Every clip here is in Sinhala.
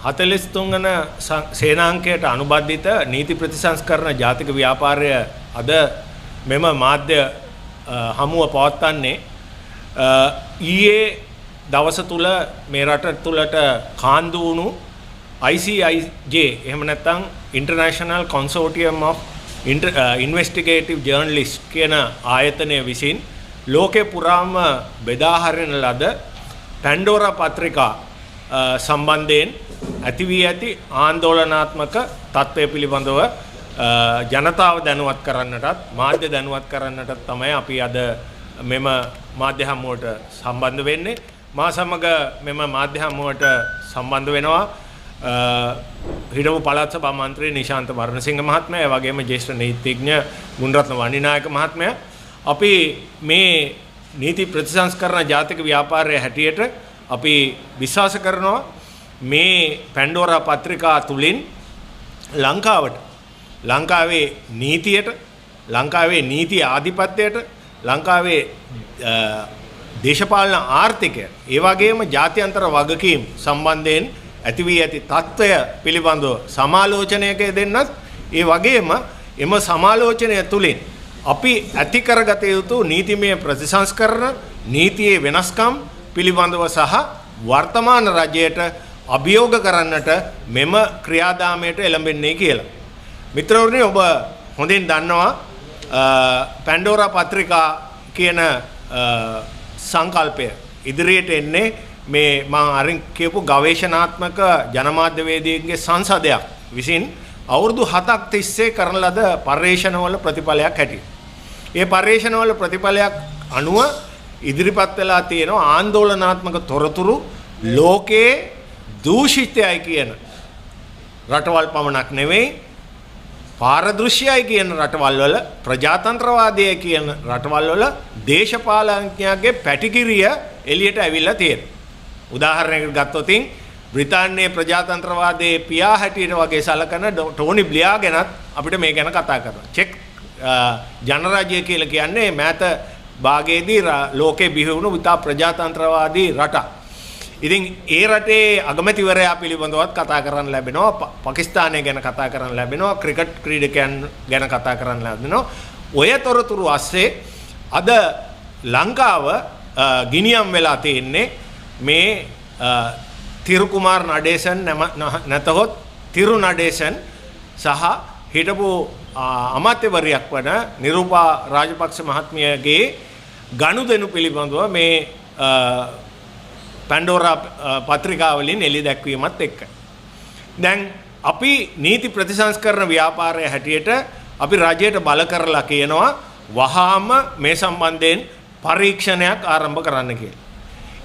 43 වන සේනාංකයට අනුබද්ධිත නීති ප්‍රතිසංස්කරණ ජාතික ව්‍යාපාරය අද මෙම මාධ්‍ය හමුව පවත්වන්නේ ඊයේ දවස තුල මේ රට තුලට කාන්දු වුණු ICIJ එහෙම නැත්නම් International Consortium of Investigative Journalists කියන ආයතනය විසින් ලෝකේ පුරාම බෙදා හරින ලද පැන්ඩෝරා පත්‍රිකා සම්බන්ධයෙන් ඇති වී ඇති ආందోලනාත්මක තත්ත්වය පිළිබඳව ජනතාව දැනුවත් කරන්නටත් මාධ්‍ය දැනුවත් කරන්නටත් තමයි අපි අද මෙම මාධ්‍ය හමුවට සම්බන්ධ වෙන්නේ. මා සමග මෙම මාධ්‍ය හමුවට සම්බන්ධ වෙනවා හිටපු පළාත් සභා මන්ත්‍රී නිශාන්ත වර්ණසිංහ මහත්මයා, ඒ වගේම ජ්‍යෙෂ්ඨ නීතිඥ ගුණරත්න වණිනායක මහත්මයා. අපි මේ නීති ප්‍රතිසංස්කරණ ජාතික ව්‍යාපාරයේ හැටියට අපි විශ්වාස කරනවා මේ පැන්ඩෝරා පත්‍රිකා තුලින් ලංකාවේ නීතියට, ලංකාවේ නීති ආධිපත්‍යයට, ලංකාවේ දේශපාලන ආර්ථිකය, ඒ වගේම ජාත්‍යන්තර වගකීම් සම්බන්ධයෙන් ඇති වී ඇති තත්ත්වය පිළිබඳව සමාලෝචනයක දෙන්නත්, ඒ වගේම එම සමාලෝචනය තුලින් අපි ඇති කරගත යුතු නීතිමය ප්‍රතිසංස්කරණ, නීතියේ වෙනස්කම් පිළිබඳව සහ වර්තමාන රජයට අභියෝග කරන්නට මෙම ක්‍රියාදාමයට එළඹෙන්නේ කියලා. මිත්‍රවරුනි, ඔබ හොඳින් දන්නවා පැන්ඩෝරා පත්‍රිකා කියන සංකල්පය ඉදිරියට එන්නේ මේ මම අරින් කියපු ගවේෂණාත්මක ජනමාධ්‍යවේදීන්ගේ සංසදයක් විසින් අවුරුදු 7ක් තිස්සේ කරන ලද පර්යේෂණවල ප්‍රතිඵලයක් හැටියට. ඒ පර්යේෂණවල ප්‍රතිඵලයක් අනුව ඉදිරිපත් වෙලා තියෙන ආందోලනාත්මක තොරතුරු ලෝකයේ දූෂිතයයි කියන රටවල් පමණක් නෙවෙයි, පාරදෘශ්‍යයි කියන රටවල් වල, ප්‍රජාතන්ත්‍රවාදයයි කියන රටවල් වල දේශපාලඥයාගේ පැටිකිරිය එළියට ඇවිල්ලා තියෙනවා. උදාහරණයකට ගත්තොත් බ්‍රිතාන්‍යයේ ප්‍රජාතන්ත්‍රවාදයේ පියා හැටියට වගේ සලකන ටෝනි බ්ලෙයාර් ගැනත් අපිට මේ ගැන කතා කරනවා. චෙක් ජනරාජ්‍ය කියලා කියන්නේ මෑත භාගයේදී ලෝකේ බිහි වුණු ඉතා ප්‍රජාතන්ත්‍රවාදී රටක්. ඉතින් ඒ රටේ අගමැතිවරයා පිළිබඳවත් කතා කරන්න ලැබෙනවා, පාකිස්තානය ගැන කතා කරන්න ලැබෙනවා, ක්‍රිකට් ක්‍රීඩකයන් ගැන කතා කරන්න ලැබෙනවා. ඔය තොරතුරු අස්සේ අද ලංකාව ගිනියම් වෙලා තියෙන්නේ මේ තිරුකුමාර් නඩේසන් නැතහොත් තිරු නඩේසන් සහ හිටපු අමාත්‍යවරියක් වන නිරූපා රාජපක්ෂ මහත්මියගේ ගනුදෙනු පිළිබඳව මේ පැන්ඩෝරා පත්‍රිකාවලින් එළි දැක්වීමත් එක්ක. දැන් අපි නීති ප්‍රතිසංස්කරණ ව්‍යාපාරය හැටියට අපි රජයට බල කරලා කියනවා වහාම මේ සම්බන්ධයෙන් පරීක්ෂණයක් ආරම්භ කරන්න කියලා.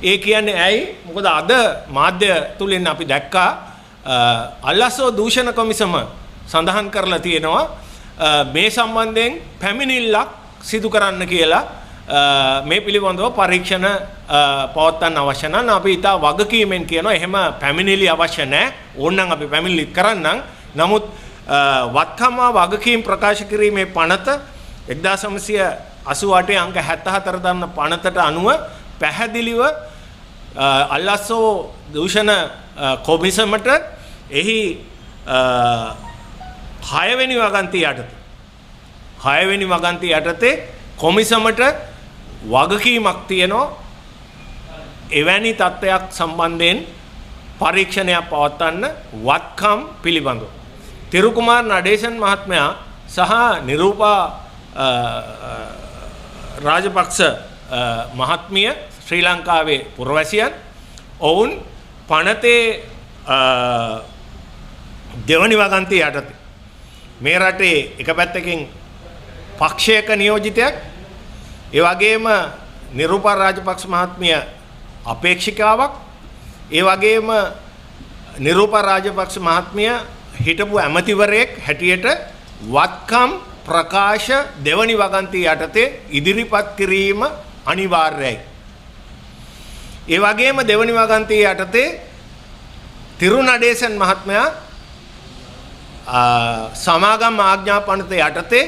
ඒ කියන්නේ ඇයි? මොකද අද මාධ්‍ය තුලින් අපි දැක්කා අල්ලසෝ දූෂණ කොමිසම සඳහන් කරලා තියෙනවා මේ සම්බන්ධයෙන් පැමිණිල්ලක් සිදු කරන්න කියලා. මේ පිළිබඳව පරීක්ෂණ පවත්වන්න අවශ්‍ය නම් අපි ඉතා වගකීමෙන් කියනවා එහෙම පැමිණිලි අවශ්‍ය නැහැ. ඕනනම් අපි පැමිණිලි කරන්නම්. නමුත් වත්කම්මා වගකීම් ප්‍රකාශ කිරීමේ පනත 1988 අංක 74 දන්න පනතට අනුව පැහැදිලිව අල්ලසෝ දූෂණ කොමිසමට එහි 6 වෙනි වගන්ති යටතේ කොමිසමට වගකීමක් තියෙනවා එවැනි තත්ත්වයක් සම්බන්ධයෙන් පරීක්ෂණයක් පවත්වන්න වත්කම් පිළිබඳව. තිරුකුමාර් නඩේසන් මහත්මයා සහ නිරූපා රාජපක්ෂ මහත්මිය ශ්‍රී ලංකාවේ පුරවැසියන්. ඔවුන් පනතේ දෙවනි වගන්තිය යටතේ මේ රටේ එක පැත්තකින් පක්ෂයක නියෝජිතයක්, ඒ වගේම නිරූපා රාජපක්ෂ මහත්මිය අපේක්ෂිකාවක්, ඒ වගේම නිරූපා රාජපක්ෂ මහත්මිය හිටපු ඇමතිවරයෙක් හැටියට වත්කම් ප්‍රකාශ දෙවනි වගන්තිය යටතේ ඉදිරිපත් කිරීම අනිවාර්යයි. ඒ වගේම දෙවනි වගන්තිය යටතේ තිරු නඩේසන් මහත්මයා සමාගම් ආඥා පනත යටතේ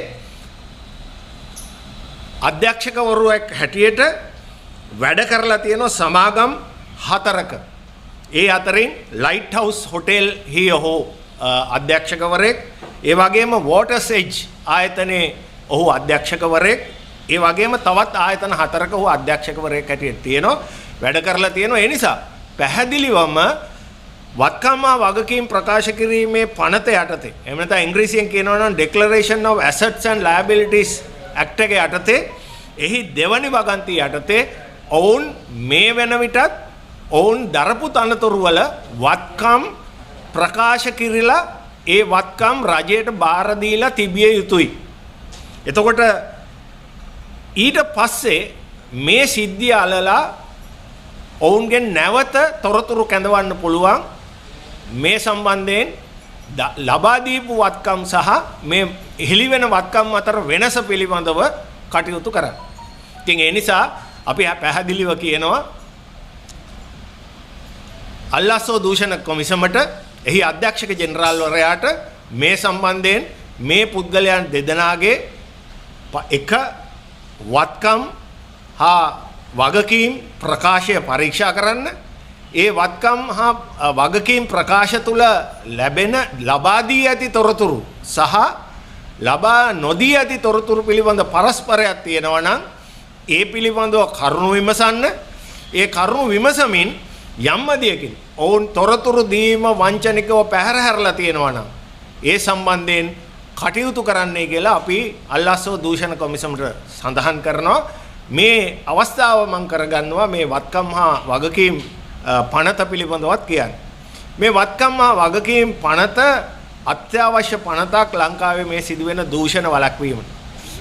අධ්‍යක්ෂකවරුවෙක් හැටියට වැඩ කරලා තියෙන සමාගම් 4ක ඒ අතරින් ලයිට් හවුස් හොටෙල් හි ඔහු අධ්‍යක්ෂකවරයෙක්, ඒ වගේම වෝටර්ස් එජ් ආයතනයේ ඔහු අධ්‍යක්ෂකවරයෙක්, ඒ වගේම තවත් ආයතන 4ක ඔහු අධ්‍යක්ෂකවරයෙක් හැටියට තියෙනවා, වැඩ කරලා තියෙනවා. ඒ නිසා පැහැදිලිවම වත්කම් වගකීම් ප්‍රකාශ කිරීමේ පනත යටතේ, එහෙම නැත්නම් ඉංග්‍රීසියෙන් කියනවා නම් Declaration of Assets and Liabilities Act එක යටතේ, එහි දෙවනි වගන්තිය යටතේ ඔවුන් මේ වෙන විටත් ඔවුන් දරපු තනතුරු වල වත්කම් ප්‍රකාශ කිරිලා ඒ වත්කම් රජයට බාර දීලා තිබිය යුතුයි. එතකොට ඊට පස්සේ මේ සිද්ධිය අලලා ඔවුන්ගෙන් නැවත තොරතුරු කැඳවන්න පුළුවන් මේ සම්බන්ධයෙන් ලබා දීපු වත්කම් සහ මේ හෙළි වෙන වත්කම් අතර වෙනස පිළිබඳව කටයුතු කරන්න. ඉතින් ඒ නිසා අපි පැහැදිලිව කියනවා අල්ලාසෝ දූෂණ කොමිසමට, එහි අධ්‍යක්ෂක ජෙනරාල්වරයාට මේ සම්බන්ධයෙන් මේ පුද්ගලයන් දෙදෙනාගේ එක වත්කම් හා වගකීම් ප්‍රකාශය පරීක්ෂා කරන්න, ඒ වත්කම් හා වගකීම් ප්‍රකාශ තුල ලබා දී ඇති තොරතුරු සහ ලබා නොදී ඇති තොරතුරු පිළිබඳ පරස්පරයක් තියෙනවා නම් ඒ පිළිබඳව කරුණු විමසන්න. ඒ කරුණු විමසමින් යම්මදියකින් ඔවුන් තොරතුරු දීම වංචනිකව පැහැර හැරලා තියෙනවා නම් ඒ සම්බන්ධයෙන් කටයුතු කරන්නයි කියලා අපි අල්ලාසෝ දූෂණ කොමිසමට සඳහන් කරනවා. මේ අවස්ථාව මම කරගන්නවා මේ වත්කම් හා වගකීම් පනත පිළිබඳවත් කියන්නේ. මේ වත්කම් හා වගකීම් පනත අත්‍යවශ්‍ය පනතක් ලංකාවේ මේ සිදුවෙන දූෂණ වළක්වීමට.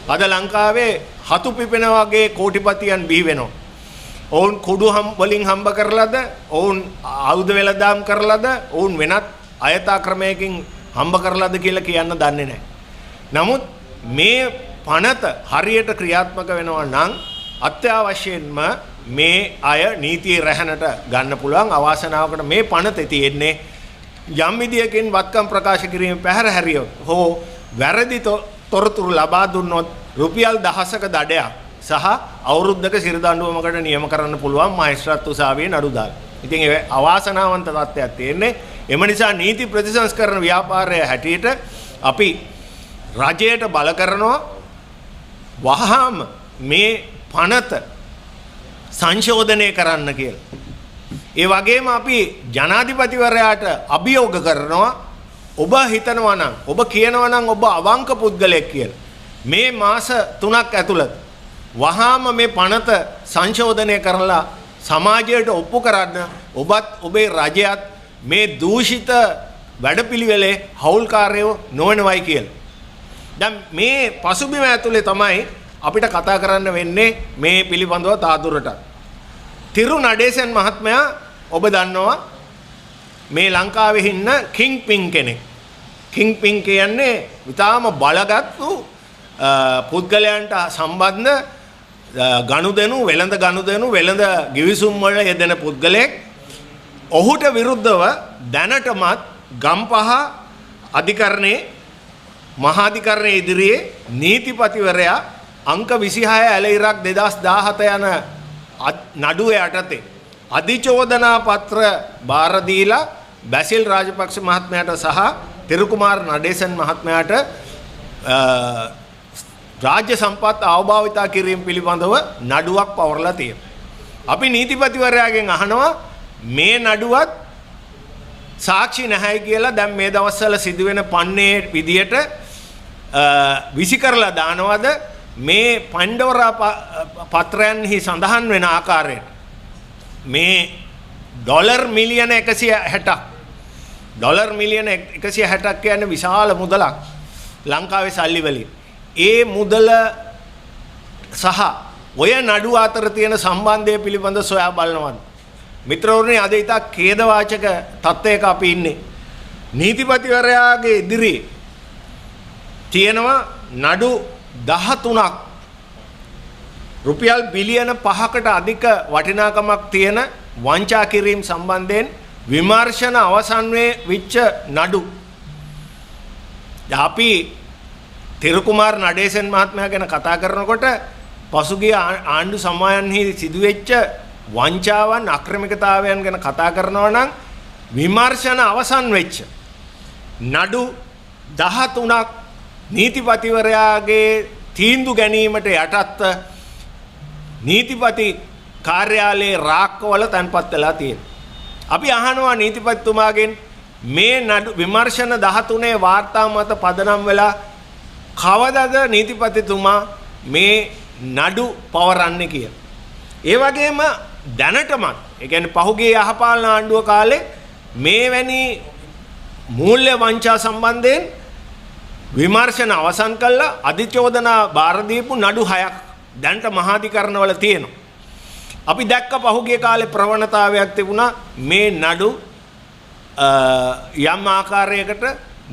අද ලංකාවේ හතු පිපෙන වගේ කෝටිපතියන් බිහි වෙනවා. ඔවුන් කුඩු වලින් හම්බ කරලාද, ඔවුන් ආයුධ වෙලදාම් කරලාද, ඔවුන් වෙනත් අයථා ක්‍රමයකින් හම්බ කරලාද කියලා කියන්න දන්නේ නැහැ. නමුත් මේ පනත හරියට ක්‍රියාත්මක වෙනවා නම් අත්‍යවශ්‍යයෙන්ම මේ අය නීතිය රැහැනට ගන්න පුළුවන්. අවාසනාවකට මේ පනතේ තියෙන්නේ යම් විදියකින් වත්කම් ප්‍රකාශ කිරීම පැහැර හැරියොත් හෝ වැරදි තොරතුරු ලබා දුන්නොත් රුපියල් දහසක දඩයක් සහ අවුරුද්දක සිරදඬුවමකට නියම කරන්න පුළුවන් මහේස්ත්‍රාත් උසාවියේ නඩු දාලා. ඉතින් ඒ අවාසනාවන්ත තත්ත්වයක් තියෙන්නේ. එම නිසා නීති ප්‍රතිසංස්කරණ ව්‍යාපාරය හැටියට අපි රජයට බල කරනවා වහාම මේ පනත සංශෝධනය කරන්න කියලා. ඒ වගේම අපි ජනාධිපතිවරයාට අභියෝග කරනවා ඔබ හිතනවා නම්, ඔබ කියනවා නම් ඔබ අවංක පුද්ගලයෙක් කියලා. මේ මාස 3ක් ඇතුළත වහාම මේ පනත සංශෝධනය කරලා සමාජයට ඔප්පු කරන්න ඔබත් ඔබේ රජයත් මේ දූෂිත වැඩපිළිවෙලේ හවුල්කාරයෝ නොවනවයි කියලා. දැන් මේ පසුබිම ඇතුලේ තමයි අපිට කතා කරන්න වෙන්නේ මේ පිළිබඳව තාදුරට. තිරු නඩේසන් මහත්මයා ඔබ දන්නවා මේ ලංකාවේ ඉන්න කිංපින් කෙනෙක්. කිංපින් කියන්නේ ඉතාම බලගත්තු පුද්ගලයන්ට සම්බන්ධ ගනුදෙනු වෙළඳ ගිවිසුම් වල යෙදෙන පුද්ගලයෙක්. ඔහුට විරුද්ධව දැනටමත් ගම්පහ අධිකරණයේ මහාධිකරණයේ ඉදිරියේ නීතිපතිවරයා අංක 26 ඇලයිරක් 2017 යන නඩුව යටතේ අධිචෝදනා පත්‍ර බාර දීලා බැසිල් රාජපක්ෂ මහත්මයාට සහ තිරුකුමාර නඩේසන් මහත්මයාට රාජ්‍ය සම්පත් අවභාවිතා කිරීම පිළිබඳව නඩුවක් පවරලා තියෙනවා. අපි නීතිපතිවරයාගෙන් අහනවා මේ නඩුවත් සාක්ෂි නැහැයි කියලා දැන් මේ දවස්වල සිදුවෙන පන්නේ විදියට විසි කරලා දානවද මේ පණ්ඩවරා පත්‍රයන්හි සඳහන් වෙන ආකාරයට මේ ඩොලර් මිලියන 160ක් කියන්නේ විශාල මුදලක් ලංකාවේ සල්ලි වලින්. ඒ මුදල සහ ඔය නඩුව අතර තියෙන සම්බන්ධය පිළිබඳ සොයා බලනවා. මිත්‍රවරුනි, අද ඉතා ඛේදවාචක තත්ත්වයක අපි ඉන්නේ. නීතිපතිවරයාගේ ඉදිරියේ තියෙනවා නඩු 13ක් රුපියල් බිලියන 5කට අධික වටිනාකමක් තියෙන වංචා කිරීම සම්බන්ධයෙන් විමර්ශන අවසන් වෙච්ච නඩු. අපි තිරුකුමාර නඩේසන් මහත්මයා ගැන කතා කරනකොට පසුගිය ආණ්ඩු සමයන්හි සිදුවෙච්ච වංචාවන් අක්‍රමිකතාවයන් ගැන කතා කරනවා නම් විමර්ශන අවසන් වෙච්ච නඩු 13ක් නීතිපතිවරයාගේ තීන්දුව ගැනීමට යටත්ව නීතිපති කාර්යාලයේ රාක්කවල තැන්පත් වෙලා තියෙනවා. අපි අහනවා නීතිපතිතුමාගෙන් මේ නඩු විමර්ශන 13 වාර්තා මත පදනම් වෙලා කවදද නීතිපතිතුමා මේ නඩු පවරන්නේ කියලා. ඒ වගේම දැනටමත් ඒ කියන්නේ පහුගිය යහපාලන ආණ්ඩුව කාලේ මේවැනි මූල්‍ය වංචා සම්බන්ධයෙන් විමර්ශන අවසන් කළා අධිචෝදනා බාර දීපු නඩු 6ක් දැනට මහාධිකරණවල තියෙනවා. අපි දැක්ක පහුගිය කාලේ ප්‍රවණතාවයක් තිබුණා මේ නඩු යම් ආකාරයකට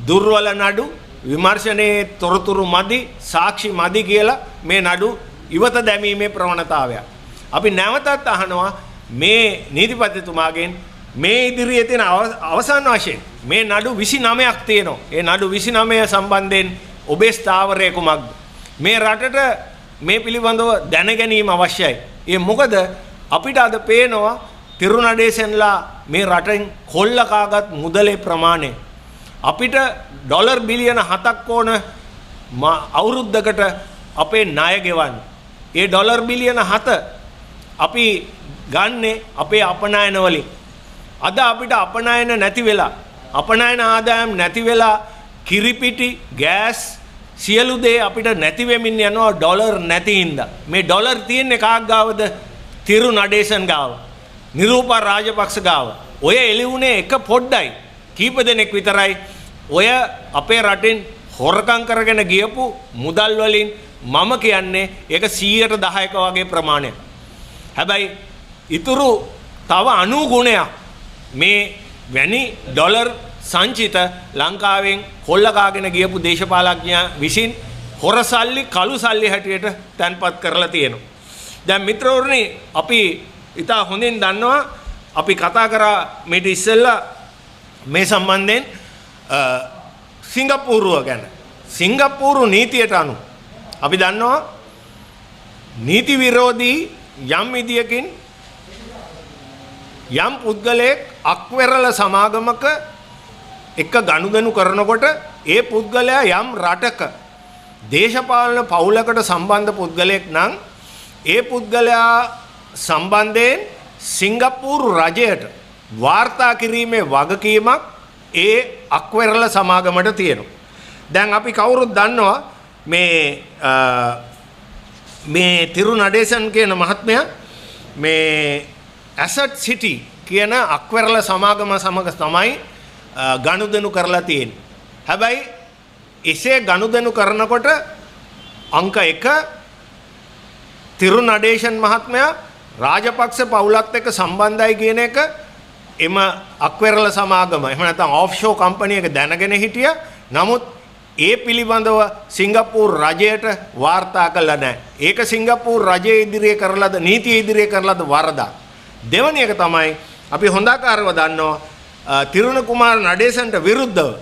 දුර්වල නඩු විමර්ශනයේ තොරතුරු මදි සාක්ෂි මදි කියලා මේ නඩු ඉවත දැමීමේ ප්‍රවණතාවයක්. අපි නැවතත් අහනවා මේ නීතිපතිතුමාගෙන් මේ ඉදිරියේ තියෙන අවසාන වශයෙන් මේ නඩු 29ක් තියෙනවා. ඒ නඩු 29 සම්බන්ධයෙන් ඔබේ ස්ථාවරය කුමක්ද? මේ රටට මේ පිළිබඳව දැන ගැනීම අවශ්‍යයි. ඒ මොකද අපිට අද පේනවා තිරුණඩේසන්ලා මේ රටෙන් කොල්ල කාගත් මුදලේ ප්‍රමාණය අපිට ඩොලර් බිලියන 7ක් ඕන අවුරුද්දකට අපේ ණය ගෙවන්න. ඒ ඩොලර් බිලියන 7 අපි ගන්නේ අපේ අපනයන වලින්. අද අපිට අපනයන නැති වෙලා අපනයන ආදායම් නැති වෙලා කිරිපිටි ගෑස් සියලු දේ අපිට නැති වෙමින් යනවා ඩොලර් නැති හින්දා. මේ ඩොලර් තියෙන්නේ කාක් ගාවද? තිරුණඩේසන් ගාව. නිරූපා රාජපක්ෂ ගාව. ඔය එළිවුනේ එක පොඩ්ඩයි. කීප දෙනෙක් විතරයි. ඔය අපේ රටෙන් හොරකම් කරගෙන ගියපු මුදල් වලින් මම කියන්නේ ඒක 110ක වගේ ප්‍රමාණයක්. හැබැයි ඉතුරු තව 90 ගුණයක් මේ වැනි ඩොලර් සංචිත ලංකාවෙන් කොල්ල කාගෙන ගියපු දේශපාලඥයා විසින් හොර සල්ලි කළු සල්ලි හැටියට තැන්පත් කරලා තියෙනවා. දැන් මිත්‍රවරුනි අපි ඉතා හොඳින් දන්නවා අපි කතා කරා මේට ඉස්සෙල්ලා මේ සම්බන්ධයෙන් සිංගප්පූරුව ගැන. සිංගප්පූරු නීතියට අනුව අපි දන්නවා නීති විරෝධී යම් විදියකින් යම් පුද්ගලයෙක් අක්වෙරළ සමාගමක එක ගනුදෙනු කරනකොට ඒ පුද්ගලයා යම් රටක දේශපාලන පවුලකට සම්බන්ධ පුද්ගලයෙක් නම් ඒ පුද්ගලයා සම්බන්ධයෙන් සිංගප්පූරු රජයට වාර්තා කිරීමේ වගකීමක් ඒ අක්වෙරළ සමාගමට තියෙනවා. දැන් අපි කවුරුත් දන්නවා මේ තිරුණඩේසන් කියන මහත්මයා මේ ඇසට් සිටි කියන අක්වෙරළ සමාගම සමග තමයි ගනුදෙනු කරලා තියෙන්නේ. හැබැයි එසේ ගනුදෙනු කරනකොට අංක 1 තිරුණඩේසන් මහත්මයා රාජපක්ෂ පවුලත් එක්ක සම්බන්ධයි කියන එක එම අක්වෙරළ සමාගම එහෙම නැත්නම් ඔෆ්ෂෝර් කම්පැනි එක දැනගෙන හිටියා. නමුත් ඒ පිළිබඳව සිංගප්පූරු රජයට වාර්තා කළා නැහැ. ඒක සිංගප්පූරු රජයේ ඉදිරියේ කරලාද නීතිය ඉදිරියේ කරලාද වරදක්. දෙවැනි එක තමයි අපි හොඳාකාරව දන්නවා තිරුණ කුමාර නඩේසන්ට විරුද්ධව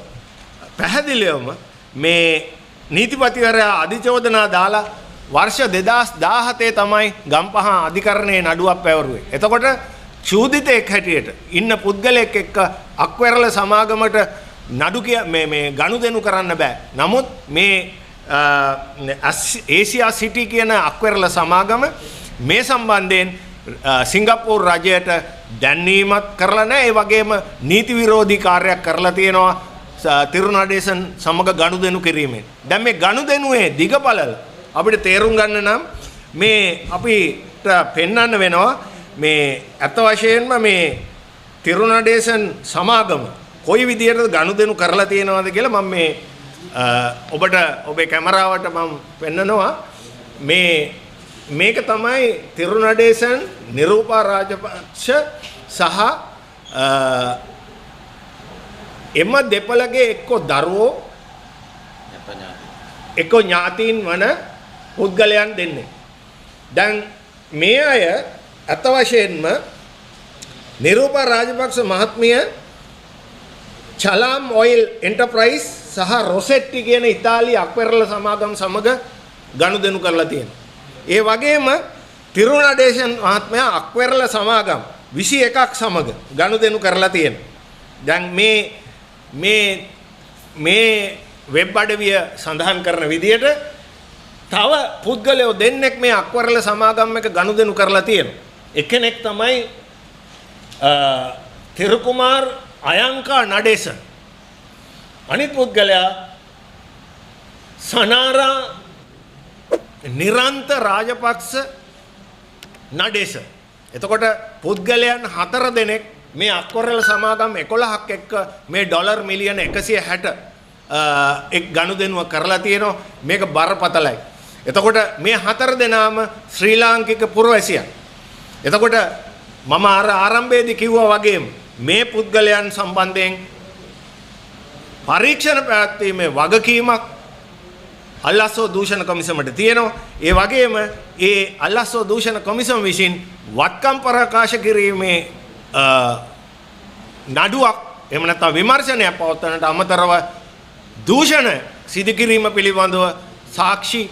පැහැදිලිවම මේ නීතිපතිවරයා අධිචෝදනා දාලා වර්ෂ 2017 තමයි ගම්පහ අධිකරණයේ නඩුවක් පැවරුවේ. එතකොට චූදිතෙක් හැටියට ඉන්න පුද්ගලයෙක් එක්ක අක්වෙරළ සමාගමට නඩු මේ ගනුදෙනු කරන්න බෑ. නමුත් මේ ඒසියා සිටි කියන අක්වෙරළ සමාගම මේ සම්බන්ධයෙන් සිංගප්පූරු රජයට දැන්වීමක් කරලා නැහැ. ඒ වගේම නීති විරෝධී කාර්යයක් කරලා තියෙනවා තිරුණඩේසන් සමග ගනුදෙනු කිරීමෙන්. දැන් මේ ගනුදෙනුවේ දිගපළල අපිට තේරුම් ගන්න නම් මේ අපිට පෙන්වන්න වෙනවා මේ අත වශයෙන්ම මේ තිරුණඩේසන් සමාගම කොයි විදිහටද ගනුදෙනු කරලා තියෙනවද කියලා මම මේ ඔබට ඔබේ කැමරාවට මම පෙන්නනවා. මේක තමයි තිරුණඩේසන් නිරූපා රාජපක්ෂ සහ එම දෙපළගේ එක්ක දරුවෝ එක්ක ඥාතීන් වන පුද්ගලයන් දෙන්නේ. දැන් මේ අය අත වශයෙන්ම නිරූපා රාජපක්ෂ මහත්මිය චලාම් ඔයිල් එන්ටර්ප්‍රයිස් සහ රොසෙට්ටි කියන ඉතාලි අක්වෙරළ සමාගම් සමග ගනුදෙනු කරලා තියෙනවා. ඒ වගේම තිරුණඩේෂන් මහත්මයා අක්වැරල සමාගම් 21ක් සමග ගනුදෙනු කරලා තියෙනවා. දැන් මේ වෙබ් අඩවිය සඳහන් කරන විදිහට තව පුද්ගලයෝ දෙන්නෙක් මේ අක්වැරල සමාගම් එක ගනුදෙනු කරලා තියෙනවා. එක්කෙනෙක් තමයි තිරුකුමාර් අයංකා නඩේසන්. අනිත් පුද්ගලයා සනාරා නිරන්ත රාජපක්ෂ නඩේස. එතකොට පුද්ගලයන් 4 දෙනෙක් මේ අක්වැරල සමාගම් 11ක් එක්ක මේ ඩොලර් මිලියන 160 එක් ගනුදෙනුව කරලා තියෙනවා. මේක බරපතලයි. එතකොට මේ 4 දෙනාම ශ්‍රී ලාංකික පුරවැසියන්. එතකොට මම ආරම්භයේදී කිව්වා වගේම මේ පුද්ගලයන් සම්බන්ධයෙන් පරීක්ෂණ පැවැත්වීමේ වගකීමක් අල්ලාසෝ දූෂණ කොමිසමට තියෙනවා. ඒ වගේම ඒ අල්ලාසෝ දූෂණ කොමිසම විසින් වත්කම් ප්‍රකාශ කිරීමේ නඩුවක් එහෙම නැත්නම් විමර්ශනයක් පවත්වන්නට අමතරව දූෂණ සිදු කිරීම පිළිබඳව සාක්ෂි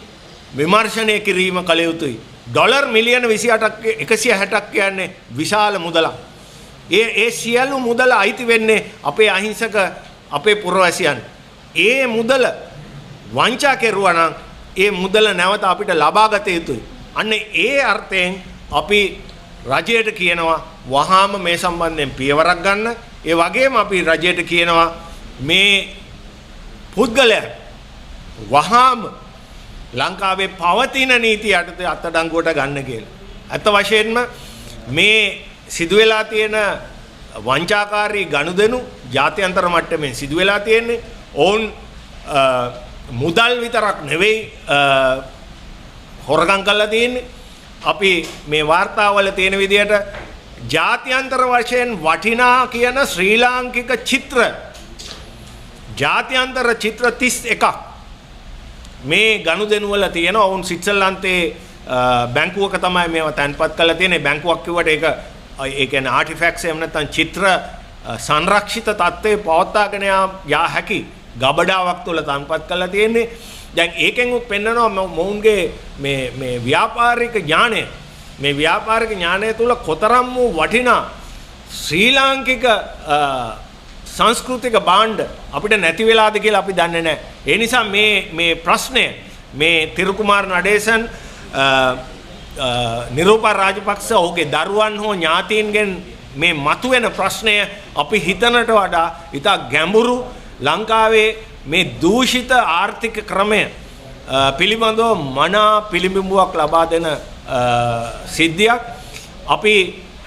විමර්ශනය කිරීම කළ යුතුයි. ඩොලර් මිලියන 28ක් 160ක් කියන්නේ විශාල මුදලක්. ඒ සියලු මුදල අයිති වෙන්නේ අපේ අහිංසක අපේ පුරවැසියන්. ඒ මුදල වංචා කෙරුවා නම් ඒ මුදල නැවත අපිට ලබා ගත යුතුයි. අන්න ඒ අර්ථයෙන් අපි රජයට කියනවා වහාම මේ සම්බන්ධයෙන් පියවරක් ගන්න. ඒ වගේම අපි රජයට කියනවා මේ පුද්ගලයන් වහාම ලංකාවේ පවතින නීති යටතේ අත්අඩංගුවට ගන්න කියලා. අත වශයෙන්ම මේ සිදු වෙලා තියෙන වංචාකාරී ගනුදෙනු ජාත්‍යන්තර මට්ටමින් සිදු වෙලා තියෙන්නේ. ඔවුන් මුදල් විතරක් නෙවෙයි හොරගම් කරලා තියෙන්නේ. අපි මේ වාර්තාවල තියෙන විදිහට ජාත්‍යන්තර වශයෙන් වටිනා කියන ශ්‍රී ලාංකික චිත්‍ර ජාත්‍යන්තර චිත්‍ර 31ක් මේ ගනුදෙනු වල තියෙනවා. ඔවුන් ස්විට්සර්ලන්තේ බැංකුවක තමයි මේවා තැන්පත් කරලා තියෙන්නේ. බැංකුවක් කිව්වට ඒ කියන්නේ ආටිෆැක්ට්ස් එහෙම නැත්නම් චිත්‍ර සංරක්ෂිත තත්ත්වයේ පවත්වාගෙන යා හැකි ගබඩාවක් තුළ තැන්පත් කරලා තියෙන්නේ. දැන් ඒකෙන් උත් පෙන්නනවා මොවුන්ගේ මේ ව්‍යාපාරික ඥාණය තුළ කොතරම් වූ වටිනා ශ්‍රී ලාංකික සංස්කෘතික භාණ්ඩ අපිට නැති වෙලාද කියලා අපි දන්නේ නැහැ. ඒ නිසා මේ ප්‍රශ්නය මේ තිරුකුමාර් නඩේසන් නිරූපා රාජපක්ෂ ඔහුගේ දරුවන් හෝ ඥාතීන්ගෙන් මේ මතුවෙන ප්‍රශ්නය අපි හිතනට වඩා ඉතා ගැඹුරු ලංකාවේ මේ දූෂිත ආර්ථික ක්‍රමය පිළිබඳව මනා පිළිඹුවක් ලබා දෙන සිද්ධියක්. අපි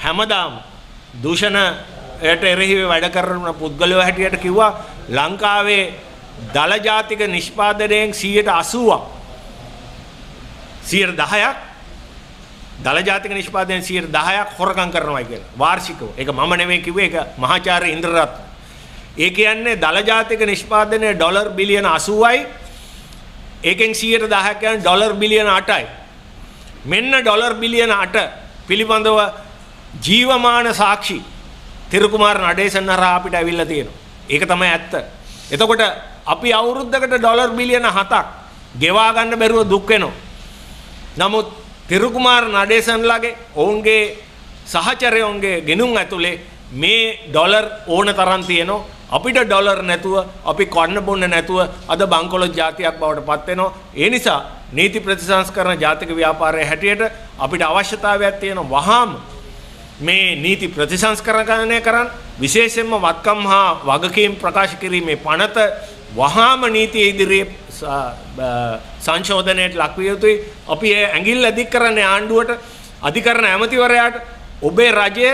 හැමදාම දූෂණයට එරෙහිව වැඩ කරන පුද්ගලයෝ හැටියට කිව්වා ලංකාවේ දල ජාතික නිෂ්පාදනයෙන් 10%ක් දල ජාතික නිෂ්පාදනයෙන් 10%ක් හොරකම් කරනවා කියලා වාර්ෂිකව. ඒක මම නෙමෙයි කිව්වේ, ඒක මහාචාර්ය ඉන්ද්‍රරත්න. ඒ කියන්නේ දල ජාතික නිෂ්පාදනයේ ඩොලර් බිලියන 80යි. ඒකෙන් 10% කියන්නේ ඩොලර් බිලියන 8යි. මෙන්න ඩොලර් බිලියන 8 පිළිබඳව ජීවමාන සාක්ෂි තිරුකුමාර් නඩේසන් හරහා අපිට ඇවිල්ලා තියෙනවා. ඒක තමයි ඇත්ත. එතකොට අපි අවුරුද්දකට ඩොලර් බිලියන 7ක් ගෙවා ගන්න බැරුව දුක් වෙනවා. නමුත් තිරුකුමාර් නඩේසන්ලාගේ ඔවුන්ගේ සහචරයෝන්ගේ ගෙනුම් ඇතුලේ මේ ඩොලර් ඕන තරම් තියෙනවා. අපිට ඩොලර් නැතුව අපි කන්න බොන්න නැතුව අද බංකොලොත් ජාතියක් බවට පත් වෙනවා. ඒ නිසා නීති ප්‍රතිසංස්කරණ ජාතික ව්‍යාපාරයේ හැටියට අපිට අවශ්‍යතාවයක් තියෙනවා වහාම මේ නීති ප්‍රතිසංස්කරණය කරන්න, විශේෂයෙන්ම වත්කම් හා වගකීම් ප්‍රකාශ කිරීමේ පනත වහාම නීතිය ඉදිරියේ සංශෝධනයට ලක්විය යුතුයි. අපි ඒ ඇඟිල්ල දික් කරන්නේ ආණ්ඩුවට, අධිකරණ ඇමතිවරයාට, ඔබේ රජය,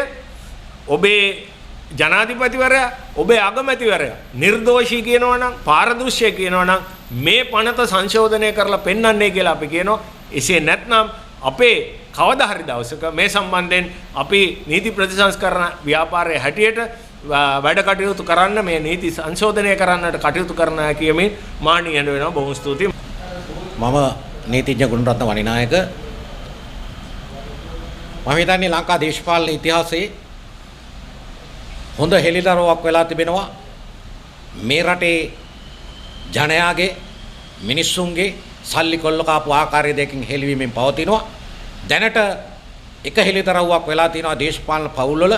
ඔබේ ජනාධිපතිවරයා, ඔබේ අගමැතිවරයා නිර්දෝෂී කියනවා නම්, පාරදෘශ්‍ය කියනවා නම් මේ පනත සංශෝධනය කරලා පෙන්වන්නේ කියලා අපි කියනවා. එසේ නැත්නම් අපේ කවදා හරි දවසක මේ සම්බන්ධයෙන් අපි නීති ප්‍රතිසංස්කරණ ව්‍යාපාරයේ හැටියට වැඩ කටයුතු කරන්න, මේ නීති සංශෝධනය කරන්නට කටයුතු කරනවා කියමින් මාණ්ඩිය යන වෙනවා. බොහොම ස්තුතියි. මම නීතිඥ ගුණරත්න වනිනායක. මම හිතන්නේ ලංකා දේශපාලන ඉතිහාසයේ හොඳ හෙළිදරව්වක් වෙලා තිබෙනවා. මේ රටේ ජනයාගේ, මිනිස්සුන්ගේ සල්ලි කොල්ල කාපු ආකාරය දෙකකින් හෙළිවීමෙන් පවතිනවා. දැනට එක හෙළිදරව්වක් වෙලා තියෙනවා දේශපාලන පවුල්වල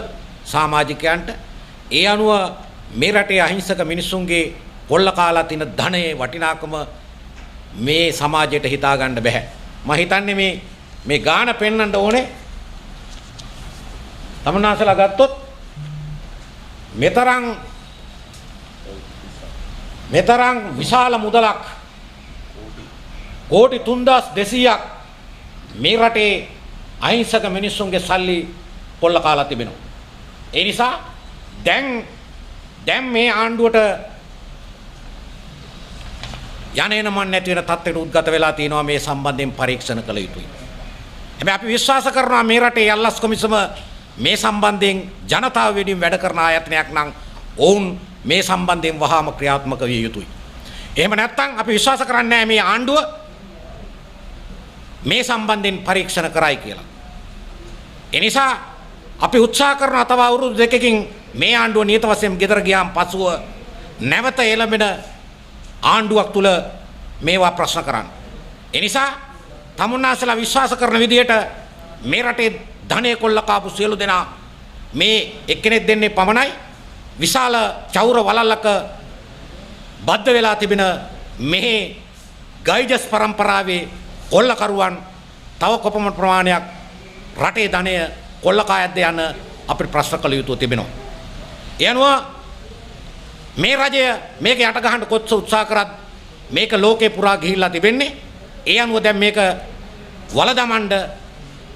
සමාජිකයන්ට. ඒ අනුව මේ රටේ අහිංසක මිනිසුන්ගේ කොල්ල කාලා තියෙන ධනයේ වටිනාකම මේ සමාජයට හිතා ගන්න බෑ. මම හිතන්නේ මේ ගාන පෙන්වන්න ඕනේ. තමනාසලා ගත්තොත් මෙතරම් විශාල මුදලක් කෝටි 3200ක් මේ රටේ අහිංසක මිනිස්සුන්ගේ සල්ලි කොල්ල කාලා තිබෙනවා. ඒ නිසා දැන් මේ ආණ්ඩුවට යන්නේන මන් නැති වෙන තත්ත්වයට උද්ගත වෙලා තියෙනවා. මේ සම්බන්ධයෙන් පරීක්ෂණ කළ යුතුයි. හැබැයි අපි විශ්වාස කරනවා මේ රටේ යල්ලස් කොමිසම මේ සම්බන්ධයෙන් ජනතාව වෙනුවෙන් වැඩ කරන ආයතනයක් නම් ඔවුන් මේ සම්බන්ධයෙන් වහාම ක්‍රියාත්මක විය යුතුයි. එහෙම නැත්නම් අපි විශ්වාස කරන්නේ නැහැ මේ ආණ්ඩුව මේ සම්බන්ධයෙන් පරීක්ෂණ කරයි කියලා. ඒ නිසා අපි උත්සාහ කරන තව අවුරුදු දෙකකින් මේ ආණ්ඩුව නියත වශයෙන් ගෙදර ගියාම පසුව නැවත එළඹෙන ආණ්ඩුවක් තුල මේවා ප්‍රශ්න කරන්න. ඒ නිසා තමුන්නාසලා විශ්වාස කරන විදිහට මේ රටේ ධනෙ කොල්ල කාපු සියලු දෙනා මේ එක්කෙනෙක් දෙන්නේ පමණයි විශාල චෞර වලල්ලක බද්ධ වෙලා තිබෙන මේ ගයිජස් පරම්පරාවේ කොල්ලකරුවන් තව කොපමණ ප්‍රමාණයක් රටේ ධනය කොල්ල කායද්ද යන අපිට ප්‍රශ්න කළ යුතු තිබෙනවා. ඒ අනුව මේ රජය මේක යට ගහන්න කොච්චර උත්සාහ කරත් මේක ලෝකේ පුරා ගිහිල්ලා තිබෙන්නේ. ඒ අනුව දැන් මේක වලදමණ්ඩ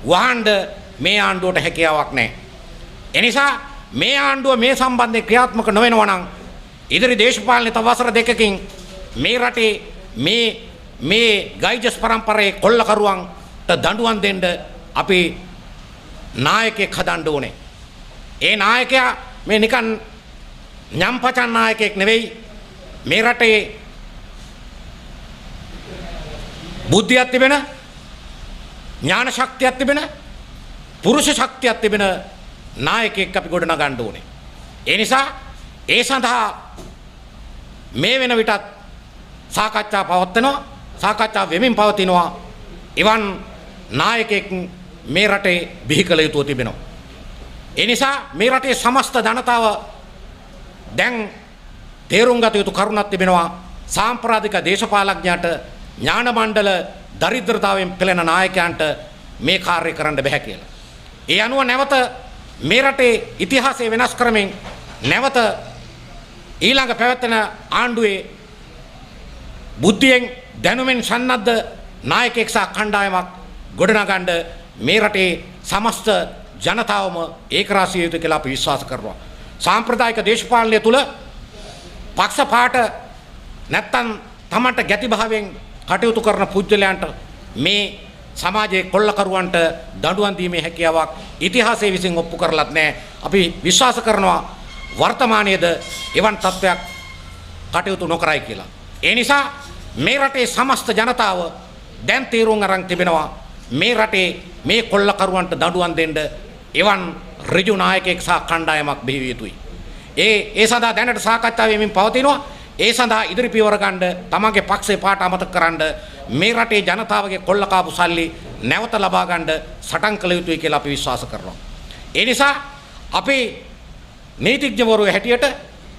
වහඬ මේ ආණ්ඩුවට හැකියාවක් නැහැ. ඒ නිසා මේ ආණ්ඩුව මේ සම්බන්ධයෙන් ක්‍රියාත්මක නොවෙනවා නම් ඉදිරි දේශපාලන තව වසර දෙකකින් මේ රටේ මේ ගයිජස් පරම්පරාවේ කොල්ලකරුවන්ට දඬුවම් දෙන්න අපි නායකයෙක් හදන්න ඕනේ. ඒ නායකයා මේ නිකන් ඥම්පචන් නායකයෙක් නෙවෙයි. මේ රටේ බුද්ධියක් තිබෙන, ඥාන ශක්තියක් තිබෙන, පුරුෂ ශක්තියක් තිබෙන නායකයෙක් අපි ගොඩනගන්න ඕනේ. ඒ නිසා ඒ සඳහා මේ වෙන විටත් සාකච්ඡා පවත්වනවා, සාකච්ඡා වෙමින් පවතිනවා. එවන් නායකයෙක් මේ රටේ බිහි කළ යුතු තිබෙනවා. ඒ නිසා මේ රටේ සමස්ත ජනතාව දැන් තේරුම් ගත යුතු කරුණක් තිබෙනවා. සාම්ප්‍රදායික දේශපාලඥයාට ඥාන මණ්ඩල දරිද්‍රතාවයෙන් පෙළෙන නායකයන්ට මේ කාර්ය කරන්න බෑ කියලා. ඒ අනුව නැවත මේ රටේ ඉතිහාසය වෙනස් කරමින් නැවත ඊළඟ පැවැත්වෙන ආණ්ඩුවේ බුද්ධියෙන් දැනුමෙන් සන්නද්ධ නායකයෙක් සහ කණ්ඩායමක් ගොඩනගන්න මේ රටේ සමස්ත ජනතාවම ඒකරාශී යුතු කියලා අපි විශ්වාස කරනවා. සාම්ප්‍රදායික දේශපාලනය තුල පක්ෂපාත නැත්තම් තමන්ට ගැතිභාවයෙන් කටයුතු කරන පුද්ගලයන්ට මේ සමාජයේ කොල්ලකරුවන්ට දඬුවම් දීමේ හැකියාවක් ඉතිහාසයේ විසින් ඔප්පු කරලත් නැහැ. අපි විශ්වාස කරනවා වර්තමානයේද එවන් තත්ත්වයක් කටයුතු නොකරයි කියලා. ඒ නිසා මේ රටේ සමස්ත ජනතාව දැන් තීරුම් අරන් තිබෙනවා මේ රටේ මේ කොල්ලකරුවන්ට දඬුවම් දෙන්න එවන් ඍජු නායකයෙක් සහ කණ්ඩායමක් බිහි විය යුතුයි. ඒ සඳහා දැනට සාකච්ඡා වෙමින් පවතිනවා. ඒ සඳහා ඉදිරි පියවර ගන්න තමන්ගේ පක්ෂේ පාට අමතක කරන්න මේ රටේ ජනතාවගේ කොල්ල කාපු සල්ලි නැවත ලබා ගන්න සටන් කළ යුතුයි කියලා අපි විශ්වාස කරනවා. ඒ නිසා අපි නීතිඥවරු හැටියට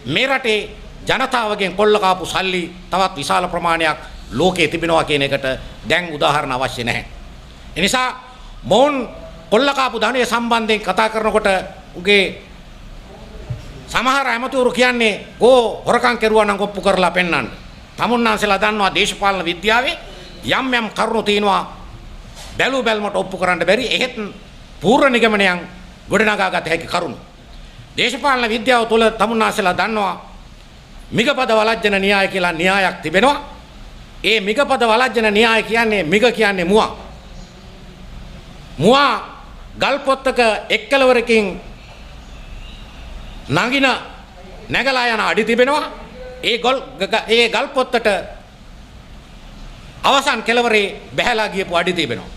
මේ රටේ ජනතාවගෙන් කොල්ල කාපු සල්ලි තවත් විශාල ප්‍රමාණයක් ලෝකයේ තිබෙනවා කියන එකට දැන් උදාහරණ අවශ්‍ය නැහැ. ඒ නිසා මොවුන් කොල්ල කාපු ධනය සම්බන්ධයෙන් කතා කරනකොට උගේ සමහර ඇමතිවරු කියන්නේ ගෝ හොරකම් කෙරුවා නම් ඔප්පු කරලා පෙන්නන්න. තමුන්නාන්සලා දන්නවා දේශපාලන විද්‍යාවේ යම් යම් කරුණු තියෙනවා බැලු බැලමට ඔප්පු කරන්න බැරි. එහෙත් පූර්ව නිගමනයන් ගොඩනගාගත හැකි කරුණු. දේශපාලන විද්‍යාව තුළ තමුන්නාන්සලා දන්නවා මිගපද වලජ්ජන න්‍යාය කියලා න්‍යායක් තිබෙනවා. ඒ මිගපද වලජ්ජන න්‍යාය කියන්නේ මිග කියන්නේ මුවා. මුවා ගල්පොත්තක එක්කලවරකින් නගින නැගලා යන අඩි තිබෙනවා. ඒ ගල් පොත්තට අවසන් කෙළවරේ බැහැලා ගියපු අඩි තිබෙනවා.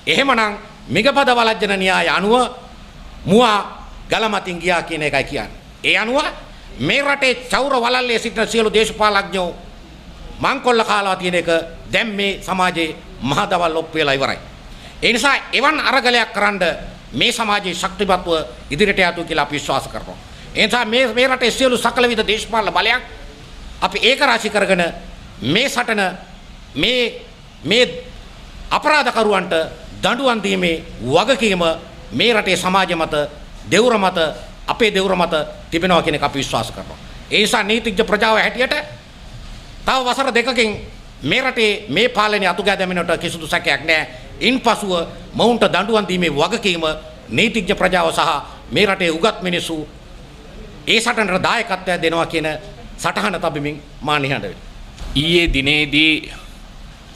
එහෙමනම් මිගපද වලජ්ජන න්‍යාය අනුව මුවා ගල මතින් ගියා කියන එකයි කියන්නේ. ඒ අනුව මේ රටේ චෞර වලල්ලේ සිටින සියලු දේශපාලඥයෝ මංකොල්ල කාලා තියෙන එක දැන් මේ සමාජයේ මහදවල් ඔප්පු වෙලා ඉවරයි. ඒ නිසා එවන් අරගලයක් කරන්න මේ සමාජයේ ශක්තිමත්ව ඉදිරියට යතු කියලා අපි විශ්වාස කරනවා. ඒ නිසා මේ රටේ සියලු සකල විද දේශපාලන බලයක් අපි ඒක රාශි කරගෙන මේ සටන මේ අපරාධකරුවන්ට දඬුවම් දීමේ වගකීම මේ රටේ සමාජය මත දෙවුර මත අපේ දෙවුර මත තිබෙනවා කියන එක අපි විශ්වාස කරනවා. ඒ නිසා නීතිඥ ප්‍රජාව හැටියට තව වසර දෙකකින් මේ රටේ මේ පාලනය අතුගෑ දැමීමට කිසිදු සැකයක් නැහැ. ඉන්පසුව මොවුන්ට දඬුවම් දීමේ වගකීම නීතිඥ ප්‍රජාව සහ මේ රටේ උගත් මිනිසු ඒ සටනට දායකත්වය දෙනවා කියන සටහන තබමින් මා නිහඬ වෙනවා. ඊයේ දිනේදී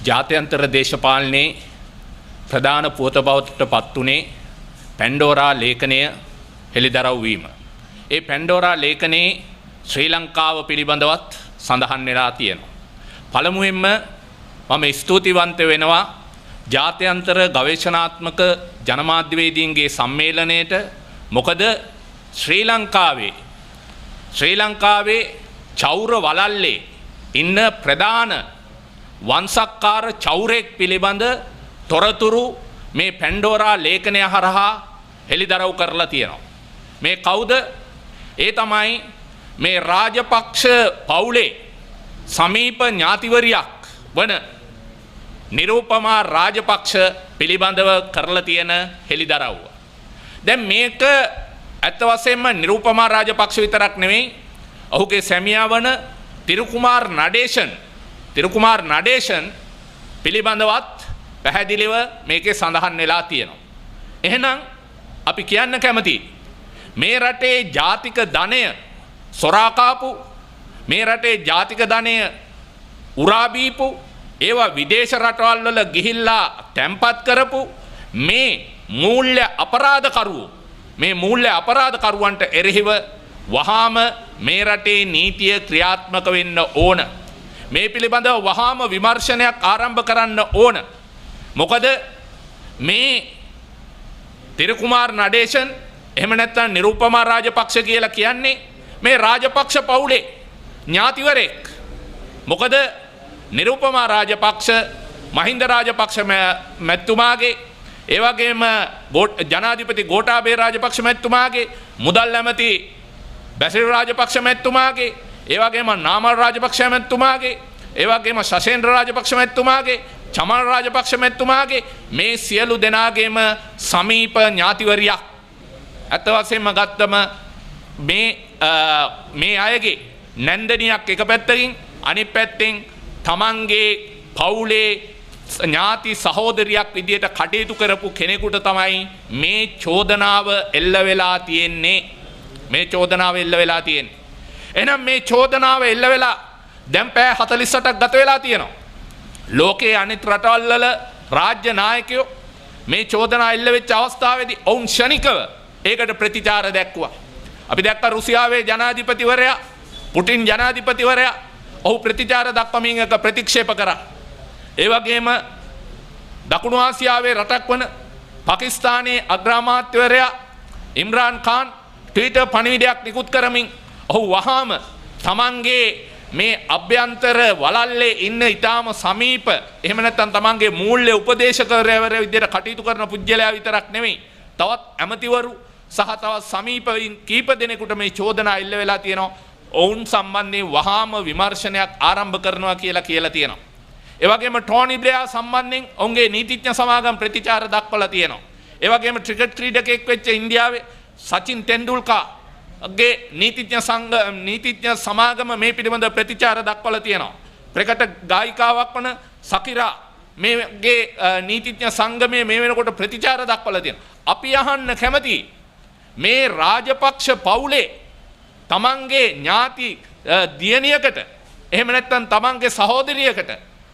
ජාත්‍යන්තර දේශපාලනයේ ප්‍රධාන පුවත බවට පත් වුණේ පැන්ඩෝරා ලේඛනය හෙළිදරව් වීම. ඒ පැන්ඩෝරා ලේඛනයේ ශ්‍රී ලංකාව පිළිබඳවත් සඳහන් වෙලා තියෙනවා. පළමුවෙන්ම මම ස්තුතිවන්ත වෙනවා ජාත්‍යන්තර ගවේෂණාත්මක ජනමාධ්‍යවේදීන්ගේ සම්මේලනයේට. මොකද ශ්‍රී ලංකාවේ චෞර වලල්ලේ ඉන්න ප්‍රධාන වංශක්කාර චෞරෙක් පිළිබඳ තොරතුරු මේ පැන්ඩෝරා ලේඛනය හරහා හෙළිදරව් කරලා තියෙනවා. මේ කවුද? ඒ තමයි මේ රාජපක්ෂ පවුලේ සමීප ඥාතිවරියක් වන නිරූපමා රාජපක්ෂ පිළිබඳව කරලා තියෙන හෙළිදරව්ව. දැන් මේක ඇත්ත වශයෙන්ම නිරූපමා රාජපක්ෂ විතරක් නෙවෙයි, ඔහුගේ සැමියා වන තිරුකුමාර් නඩේෂන් පිළිබඳවත් පැහැදිලිව මේකේ සඳහන් වෙලා තියෙනවා. එහෙනම් අපි කියන්න කැමති මේ රටේ ජාතික ධනය සොරාකාපු, මේ රටේ ජාතික ධනය උරා බීපු, ඒවා විදේශ රටවල් වල ගිහිල්ලා තැන්පත් කරපු මේ මූල්‍ය අපරාධකරුවන්ට එරෙහිව වහාම මේ රටේ නීතිය ක්‍රියාත්මක වෙන්න ඕන. මේ පිළිබඳව වහාම විමර්ශනයක් ආරම්භ කරන්න ඕන. මොකද මේ තිරුකුමාර් නඩේෂන් එහෙම නැත්නම් නිරූපමා රාජපක්ෂ කියලා කියන්නේ මේ රාජපක්ෂ පවුලේ ඥාතිවරයෙක්. මොකද නිරූපමා රාජපක්ෂ මහින්ද රාජපක්ෂ මැතිතුමාගේ, ඒ වගේම ජනාධිපති ගෝඨාභය රාජපක්ෂ මැතිතුමාගේ, මුදල් ඇමති බැසිල් රාජපක්ෂ මැතිතුමාගේ, ඒ වගේම නාමල් රාජපක්ෂ මැතිතුමාගේ, ඒ වගේම ශෂේන්ද්‍ර රාජපක්ෂ මැතිතුමාගේ, චමල් රාජපක්ෂ මැතිතුමාගේ මේ සියලු දෙනාගේම සමීප ඥාතිවරියක්. අත වශයෙන්ම ගත්තම මේ අයගේ නැන්දනියක් එක පැත්තකින්, අනිත් පැත්තෙන් තමන්ගේ පවුලේ ඥාති සහෝදරියක් විදියට කටයුතු කරපු කෙනෙකුට තමයි මේ චෝදනාව එල්ල වෙලා තියෙන්නේ. එහෙනම් මේ චෝදනාව එල්ල වෙලා දැන් පැය 48ක් ගත වෙලා තියෙනවා. ලෝකයේ අනිත් රටවල් වල රාජ්‍ය නායකයෝ මේ චෝදනා එල්ල වෙච්ච අවස්ථාවේදී ඔවුන් ශනිකව ඒකට ප්‍රතිචාර දැක්වුවා. අපි දැක්ක රුසියාවේ ජනාධිපතිවරයා, පුටින් ජනාධිපතිවරයා ඔහු ප්‍රතිචාර දක්වමින් එක ප්‍රතික්ෂේප කරා. ඒ වගේම දකුණු ආසියාවේ රටක් වන පාකිස්තානයේ අග්‍රාමාත්‍යවරයා ඉම්රාන් ખાන් ට්විටර් පණිවිඩයක් නිකුත් කරමින් ඔහු වහාම තමන්ගේ මේ අභ්‍යන්තර වලල්ලේ ඉන්න ඊටාම සමීප, එහෙම නැත්නම් තමන්ගේ මූල්‍ය උපදේශකවරයා විදියට කටයුතු කරන පුජ්‍යලයා විතරක් නෙමෙයි, තවත් ඇමතිවරු සහ තවත් සමීපයින් කීප දෙනෙකුට මේ චෝදනා එල්ල වෙලා තියෙනවා. ඔවුන් සම්බන්ධයෙන් වහාම විමර්ශනයක් ආරම්භ කරනවා කියලා තියෙනවා. ඒ වගේම ටෝනි බ්ලෙයා සම්බන්ධයෙන් ඔවුන්ගේ නීතිඥ සමාගම් ප්‍රතිචාර දක්වලා තියෙනවා. ඒ වගේම ක්‍රිකට් ක්‍රීඩකයෙක් වෙච්ච ඉන්දියාවේ සචින් තෙන්ඩුල්කර්ගේ නීතිඥ සමාගම මේ පිළිබඳ ප්‍රතිචාර දක්වලා තියෙනවා. ප්‍රකට ගායිකාවක් වන සකිරා මේගේ නීතිඥ සංගමයේ මේ වෙනකොට ප්‍රතිචාර දක්වලා තියෙනවා. අපි අහන්න කැමති මේ රාජපක්ෂ පවුලේ තමන්ගේ ඥාති දියණියකට, එහෙම නැත්නම් තමන්ගේ සහෝදරියකට,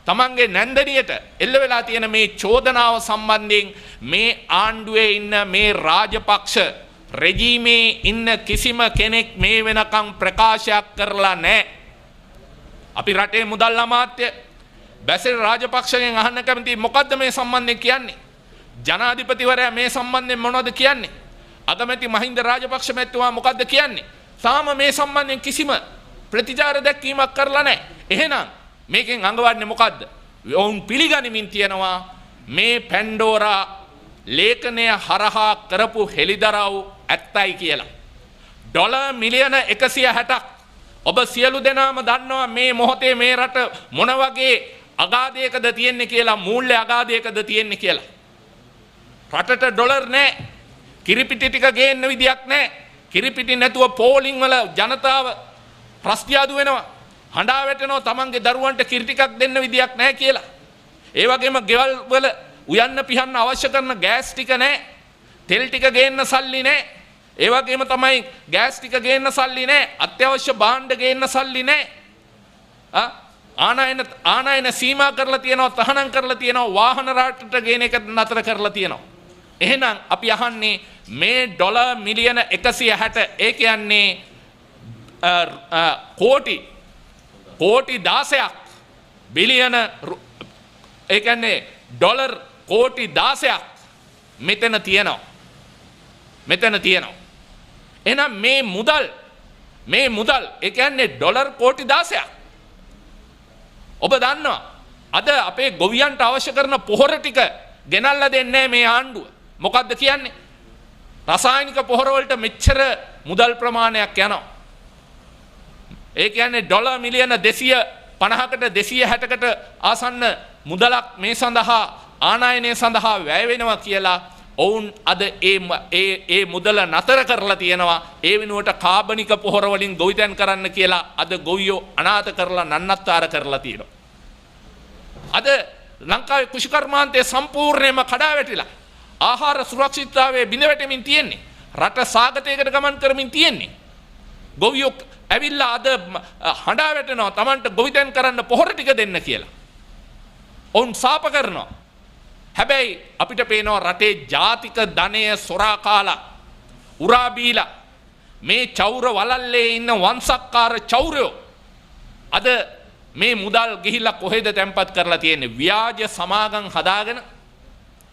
තමන්ගේ නැන්දනියට එල්ල වෙලා තියෙන මේ චෝදනාව සම්බන්ධයෙන් මේ ආණ්ඩුවේ ඉන්න මේ රාජපක්ෂ රෙජීමේ ඉන්න කිසිම කෙනෙක් මේ වෙනකම් ප්‍රකාශයක් කරලා නැහැ. අපි රටේ මුදල් අමාත්‍ය බැසිල් රාජපක්ෂගෙන් අහන්න කැමතියි මොකද්ද මේ සම්බන්ධයෙන් කියන්නේ? ජනාධිපතිවරයා මේ සම්බන්ධයෙන් මොනවද කියන්නේ? අගමැති මහින්ද රාජපක්ෂ මැතිතුමා මොකද්ද කියන්නේ? තාම මේ සම්බන්ධයෙන් කිසිම ප්‍රතිචාර දැක්වීමක් කරලා නැහැ. එහෙනම් මේකෙන් අඟවන්නේ මොකද්ද? ඔවුන් පිළිගනිමින් තියනවා මේ පැන්ඩෝරා ලේඛනය හරහා කරපු හෙළිදරව් ඇත්තයි කියලා. ඩොලර් මිලියන 160ක් ඔබ සියලු දෙනාම දන්නවා මේ මොහොතේ මේ රට මොන වගේ අගාධයකද තියෙන්නේ කියලා, මූල්‍ය අගාධයකද තියෙන්නේ කියලා. රටට ඩොලර් නැහැ. කිරිපිටි ටික ගේන්න විදියක් නැහැ. කිරිපිටි නැතුව පෝලිං වල ජනතාව ප්‍රස්තියාදු වෙනවා. හඬා වැටෙනවා තමන්ගේ දරුවන්ට කිරි ටිකක් දෙන්න විදියක් නැහැ කියලා. ඒ වගේම ගෙවල් වල උයන්න පිහන්න අවශ්‍ය කරන ගෑස් ටික නැහැ. තෙල් ටික ගේන්න සල්ලි නැහැ. ඒ වගේම තමයි ගෑස් ටික ගේන්න සල්ලි නැහැ. අත්‍යවශ්‍ය භාණ්ඩ ගේන්න සල්ලි නැහැ. ආනයන සීමා කරලා තියෙනවා, තහනම් කරලා තියෙනවා, වාහන රාට්ටට ගේන එක නතර කරලා තියෙනවා. එහෙනම් අපි අහන්නේ මේ ඩොලර් මිලියන 160 ඒ කියන්නේ කෝටි 16ක් බිලියන ඒ කියන්නේ ඩොලර් කෝටි 16ක් මෙතන තියෙනවා. එහෙනම් මේ මුදල් ඒ කියන්නේ ඩොලර් කෝටි 16ක්. ඔබ දන්නවා අද අපේ ගොවියන්ට අවශ්‍ය කරන පොහොර ටික ගෙනල්ලා දෙන්නේ මේ ආණ්ඩුව. මොකද්ද කියන්නේ? රසායනික පොහොර වලට මෙච්චර මුදල් ප්‍රමාණයක් යනවා. ඒ කියන්නේ ඩොලර් මිලියන 250කට 260කට ආසන්න මුදලක් මේ සඳහා ආනයනය සඳහා වැය වෙනවා කියලා ඔවුන් අද ඒ මුදල නතර කරලා තියෙනවා. ඒ වෙනුවට කාබනික පොහොර වලින් ගොවිතැන් කරන්න කියලා අද ගොවියෝ අනාථ කරලා නන්නත්තර කරලා තියෙනවා. අද ලංකාවේ කෘෂිකර්මාන්තය සම්පූර්ණයෙන්ම කඩා වැටිලා ආහාර සුරක්ෂිතතාවයේ බිඳ වැටෙමින් තියෙන්නේ. රට සාගතයකට ගමන් කරමින් තියෙන්නේ. ගොවියෝ ඇවිල්ලා අද හඬා වැටෙනවා Tamanට ගොවිතැන් කරන්න පොහොර ටික දෙන්න කියලා. ඔවුන් සාප කරනවා. හැබැයි අපිට පේනවා රටේ ජාතික ධනය සොරා කාලා උරා බීලා මේ චෞර වලල්ලේ ඉන්න වංශක්කාර චෞරයෝ අද මේ මුදල් ගිහිල්ලා කොහෙද තැන්පත් කරලා තියෙන්නේ? ව්‍යාජ සමාගම් හදාගෙන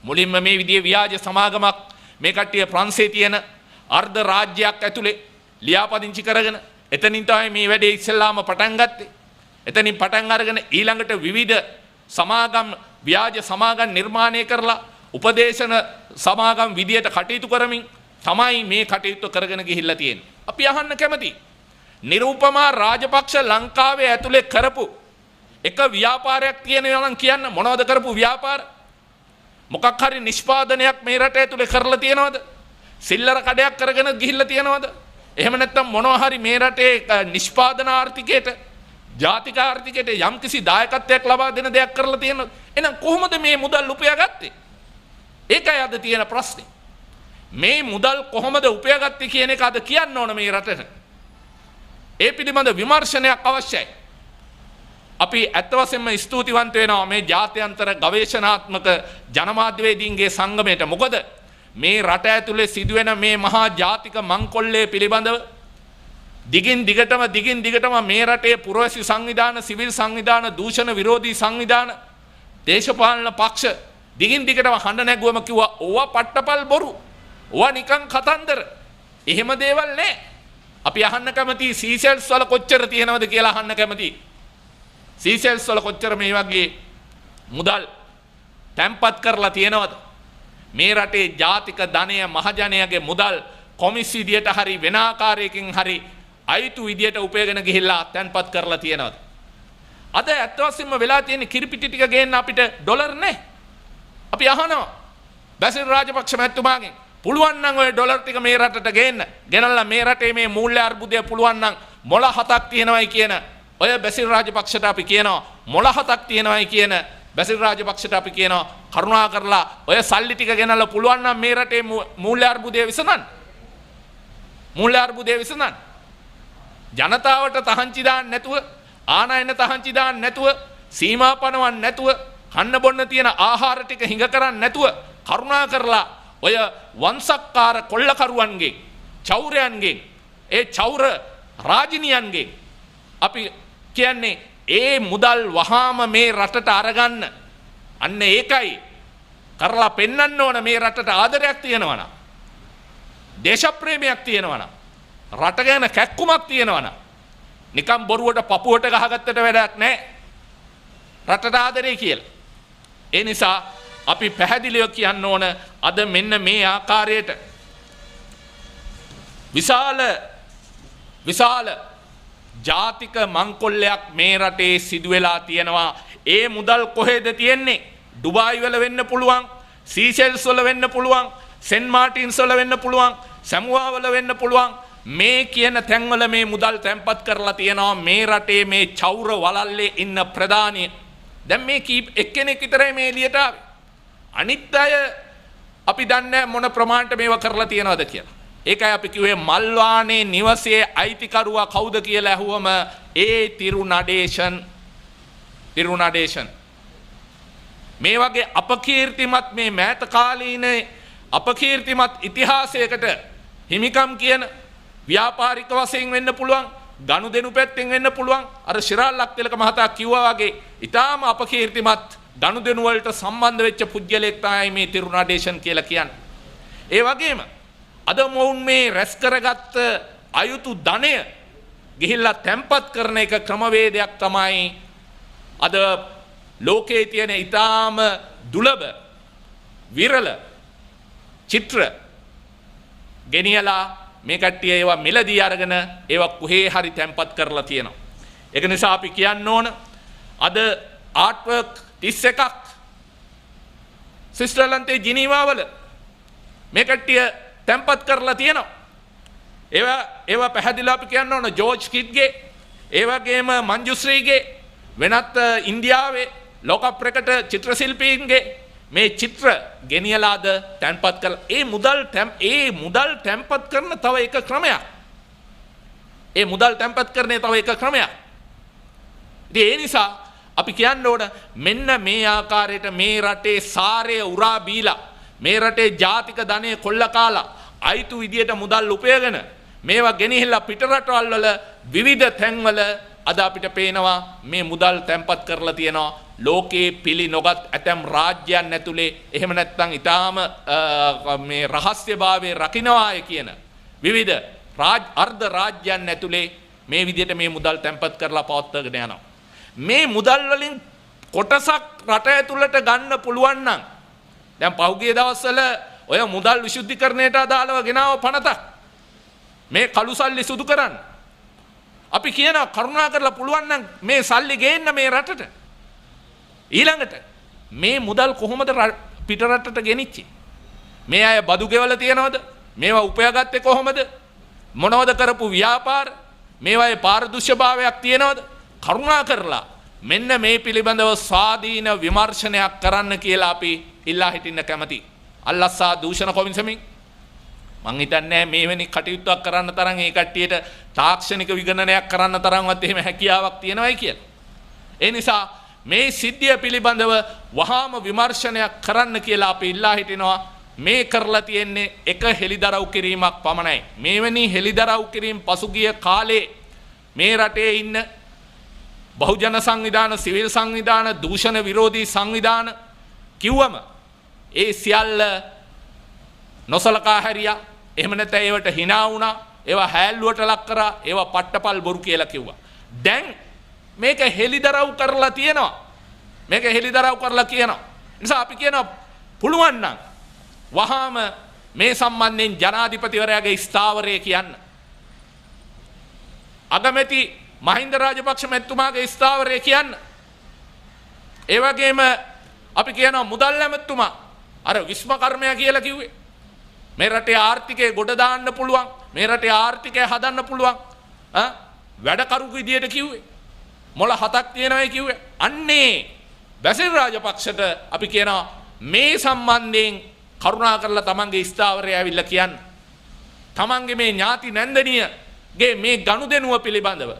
මුලින්ම මේ විදිහේ ව්‍යාජ සමාගමක් මේ කට්ටිය ප්‍රංශේ තියෙන අර්ධ රාජ්‍යයක් ඇතුලේ ලියාපදිංචි කරගෙන එතනින් තමයි මේ වැඩේ ඉස්සෙල්ලාම පටන් ගත්තේ. එතනින් පටන් අරගෙන ඊළඟට විවිධ සමාගම් ව්‍යාජ සමාගම් නිර්මාණය කරලා උපදේශන සමාගම් විදියට කටයුතු කරමින් තමයි මේ කටයුතු කරගෙන ගිහිල්ලා තියෙන්නේ. අපි අහන්න කැමති නිරූපමා රාජපක්ෂ ලංකාවේ ඇතුලේ කරපු එක ව්‍යාපාරයක් තියෙනවා නම් කියන්න මොනවද කරපු ව්‍යාපාර? මොකක් හරි නිෂ්පාදනයක් මේ රට ඇතුලේ කරලා තියෙනවද? සිල්ලර කඩයක් කරගෙන ගිහිල්ලා තියෙනවද? එහෙම නැත්නම් මොනවා හරි මේ රටේ නිෂ්පාදන ආර්ථිකයට ජාතික ආර්ථිකයට යම්කිසි දායකත්වයක් ලබා දෙන දෙයක් කරලා තියෙනවද? එහෙනම් කොහොමද මේ මුදල් උපයාගත්තේ? ඒකයි අද තියෙන ප්‍රශ්නේ. මේ මුදල් කොහොමද උපයාගත්තේ කියන එක අද කියන්න ඕන මේ රටට. ඒ පිළිබඳ විමර්ශනයක් අවශ්‍යයි. අපි ඇත්ත වශයෙන්ම ස්තුතිවන්ත වෙනවා මේ ජාත්‍යන්තර ගවේෂණාත්මක ජනමාධ්‍යවේදීන්ගේ සංගමයට. මොකද මේ රට ඇතුලේ සිදුවෙන මේ මහා ජාතික මංකොල්ලේ පිළිබඳව දිගින් දිගටම මේ රටේ පුරවැසි සංවිධාන, සිවිල් සංවිධාන, දූෂණ විරෝධී සංවිධාන, දේශපාලන පක්ෂ දිගින් දිගටම හඬ නැගුවම කිව්වා ඕවා පට්ටපල් බොරු. ඕවා නිකන් කතන්දර. එහෙම දේවල් නෑ. අපි අහන්න කැමති සීසෙල්ස් වල කොච්චර තියෙනවද කියලා අහන්න කැමති. සීසෙල්ස් වල කොච්චර මේ වගේ මුදල් තැන්පත් කරලා තියෙනවද? මේ රටේ ජාතික ධනය මහජනයාගේ මුදල් කොමිස් විදියට හරි වෙන ආකාරයකින් හරි අයිතු විදියට උපයගෙන ගිහිල්ලා තැන්පත් කරලා තියෙනවද? අද ඇත්ත වශයෙන්ම වෙලා තියෙන කිරිපිටි ටික ගේන්න අපිට ඩොලර් නැහැ. අපි අහනවා බැසිල් රාජපක්ෂ මහත්මයාගෙන් පුළුවන් නම් ඔය ඩොලර් ටික මේ රටට ගේන්න. ගෙනල්ලා මේ රටේ මේ මූල්‍ය අර්බුදය පුළුවන් නම් මොළ 7ක් තියෙනවයි කියන ඔය බැසිල් රාජපක්ෂට අපි කියනවා මොළ 7ක් තියෙනවයි කියන බැසිල් රාජපක්ෂට අපි කියනවා කරුණා කරලා ඔය සල්ලි ටික ගෙනල්ලා පුළුවන් නම් මේ රටේ මූල්‍ය අර්බුදය විසඳන්න. මූල්‍ය අර්බුදය විසඳන්න. ජනතාවට තහංචි දාන්න නැතුව, ආනයන තහංචි දාන්න නැතුව, සීමා පනවන්න නැතුව, කන්න බොන්න තියෙන ආහාර ටික හිඟ කරන්න නැතුව කරුණා කරලා ඔය වංශක්කාර කොල්ලකරුවන්ගේ, චෞරයන්ගේ, ඒ චෞර රාජිනියන්ගේ අපි කියන්නේ ඒ මුදල් වහාම මේ රටට අරගන්න. අන්න ඒකයි කරලා පෙන්වන්න ඕන මේ රටට ආදරයක් තියෙනවා නම්, දේශප්‍රේමයක් තියෙනවා නම්, රට ගැන කැක්කුමක් තියෙනවා නම් නිකම් බොරුවට පපුවට ගහගත්තට වැඩක් නැහැ. රටට ආදරේ කියලා. ඒ නිසා අපි පැහැදිලිව කියන්න ඕන අද මෙන්න මේ ආකාරයට විශාල ජාතික මංකොල්ලයක් මේ රටේ සිදු වෙලා තියෙනවා. ඒ මුදල් කොහෙද තියෙන්නේ? ඩුබායි වල වෙන්න පුළුවන්, සීෂෙල්ස් වල වෙන්න පුළුවන්, සෙන්ට් මාටින්ස් වල වෙන්න පුළුවන්, සැමුවා වල වෙන්න පුළුවන්. මේ කියන තැන්වල මේ මුදල් තැන්පත් කරලා තියෙනවා මේ රටේ මේ චෞර වලල්ලේ ඉන්න ප්‍රධානිය. දැන් මේ එක්කෙනෙක් විතරයි මේ එළියට ආවේ. අනිත් අය අපි දන්නේ මොන ප්‍රමාණයට මේවා කරලා තියනවද කියලා. ඒකයි අපි කිව්වේ මල්වානේ නිවසේ අයිතිකරුවා කවුද කියලා ඇහුවම ඒ තිරුණඩේෂන් මේ වගේ අපකීර්තිමත් මේ මෑත කාලීන අපකීර්තිමත් ඉතිහාසයකට හිමිකම් කියන ව්‍යාපාරික වශයෙන් වෙන්න පුළුවන්, ගනුදෙනු පැත්තෙන් වෙන්න පුළුවන්. අර ශිරාල් ලක්තිලක මහතා කිව්වා වගේ ඊටාම අපකීර්තිමත් ගනුදෙනු වලට සම්බන්ධ වෙච්ච පුද්ගලයෙක් තමයි මේ තිරුණඩේෂන් කියලා කියන්නේ. ඒ වගේම අද මොවුන් මේ රැස් කරගත්ත අයුතු ධනය ගිහිල්ලා තැන්පත් කරන එක ක්‍රමවේදයක් තමයි අද ලෝකයේ තියෙන ඊටාම දුලබ විරල චිත්‍ර ගෙනියලා මේ කට්ටිය ඒවා මිලදී අරගෙන ඒවා කොහේ හරි තැන්පත් කරලා තියෙනවා. ඒක නිසා අපි කියන්න ඕන අද ආර්ට් වර්ක් 31ක් ස්විට්සර්ලන්තයේ ජිනීවා වල මේ කට්ටිය තැන්පත් කරලා තියෙනවා. ඒවා පැහැදිලිව අපි කියන්න ඕන ජෝර්ජ් කිඩ්ගේ, ඒ වගේම මංජුශ්‍රීගේ, වෙනත් ඉන්දියාවේ ලෝකප්‍රකට චිත්‍රශිල්පීන්ගේ මේ චිත්‍ර ගෙනියලාද තැන්පත් කළා. ඒ මුදල් තැන්පත් කරන තව එක ක්‍රමයක්. ඒ මුදල් තැන්පත් කරන්නේ තව එක ක්‍රමයක්. ඉතින් ඒ නිසා අපි කියන්න ඕන මෙන්න මේ ආකාරයට මේ රටේ සාරය උරා බීලා, මේ රටේ ජාතික ධනය කොල්ල කාලා අයිතු විදියට මුදල් උපයගෙන මේවා ගෙනහිල්ලා පිට රටවල් වල විවිධ තැන්වල අද අපිට පේනවා මේ මුදල් තැන්පත් කරලා තියෙනවා. ලෝකේ පිළි නොගත් ඇතැම් රාජ්‍යයන් ඇතුලේ එහෙම නැත්නම් ඊටාම මේ රහස්‍යභාවයේ රකින්නවාය කියන විවිධ අර්ධ රාජ්‍යයන් ඇතුලේ මේ විදිහට මේ මුදල් තැන්පත් කරලා පවත්වාගෙන යනවා. මේ මුදල් වලින් කොටසක් රට ඇතුළට ගන්න පුළුවන් නම් දැන් පහුගිය දවස්වල ඔය මුදල් විශුද්ධිකරණයට අදාළව ගෙනාව පනතක් මේ කළු සල්ලි සුදු කරන්න. අපි කියනවා කරුණා කරලා පුළුවන් නම් මේ සල්ලි ගේන්න මේ රටට. ඊළඟට මේ මුදල් කොහොමද පිට රටට ගෙනිච්චේ? මේ අය බදු ගෙවල තියනවද? මේවා උපයාගත්තේ කොහොමද? මොනවද කරපු ව්‍යාපාර? මේවායේ පාරදෘශ්‍යභාවයක් තියනවද? කරුණා කරලා මෙන්න මේ පිළිබඳව ස්වාධීන විමර්ශනයක් කරන්න කියලා අපි ඉල්ලා හිටින්න කැමතියි. අල්ලස්සා දූෂණ කොමිසමින් මං හිතන්නේ මේ වෙනි කටයුත්තක් කරන්න තරම් ඒ කට්ටියට තාක්ෂණික විගණනයක් කරන්න තරම්වත් එහෙම හැකියාවක් තියෙනවයි කියලා. ඒ නිසා මේ සිද්ධිය පිළිබඳව වහාම විමර්ශනයක් කරන්න කියලා අපි ඉල්ලා හිටිනවා. මේ කරලා තියෙන්නේ එක හෙලිදරව් කිරීමක් පමණයි. මේවැනි හෙලිදරව් කිරීම පසුගිය කාලේ මේ රටේ ඉන්න බහුජන සංවිධාන, සිවිල් සංවිධාන, දූෂණ විරෝධී සංවිධාන කිව්වම ඒ සියල්ල නොසලකා හැරියා. එහෙම නැත්නම් ඒවට hina වුණා. ඒවා හැල්ලුවට ලක් කරා. ඒවා පට්ටපල් බොරු කියලා කිව්වා. දැන් මේක හෙලිදරව් කරලා තියෙනවා. මේක හෙලිදරව් කරලා කියනවා. නිසා අපි කියනවා පුළුවන් නම් වහාම මේ සම්බන්ධයෙන් ජනාධිපතිවරයාගේ ස්ථාවරය කියන්න. අගමැති මහින්ද රාජපක්ෂ මැතිතුමාගේ ස්ථාවරය කියන්න. ඒ වගේම අපි කියනවා මුදල් ඇමතුමා අර විශ්වකර්මය කියලා කිව්වේ මේ රටේ ආර්ථිකය ගොඩ දාන්න පුළුවන්, මේ රටේ ආර්ථිකය හදන්න පුළුවන් වැඩකරු විදියට කිව්වේ. මොළ 7ක් තියෙනවායි කිව්වේ. අන්නේ බැසිල් රාජපක්ෂට අපි කියනවා මේ සම්බන්ධයෙන් කරුණා කරලා තමන්ගේ ස්ථාවරය ඇවිල්ලා කියන්න. තමන්ගේ මේ ඥාති නැන්දනියගේ මේ ගනුදෙනුව පිළිබඳව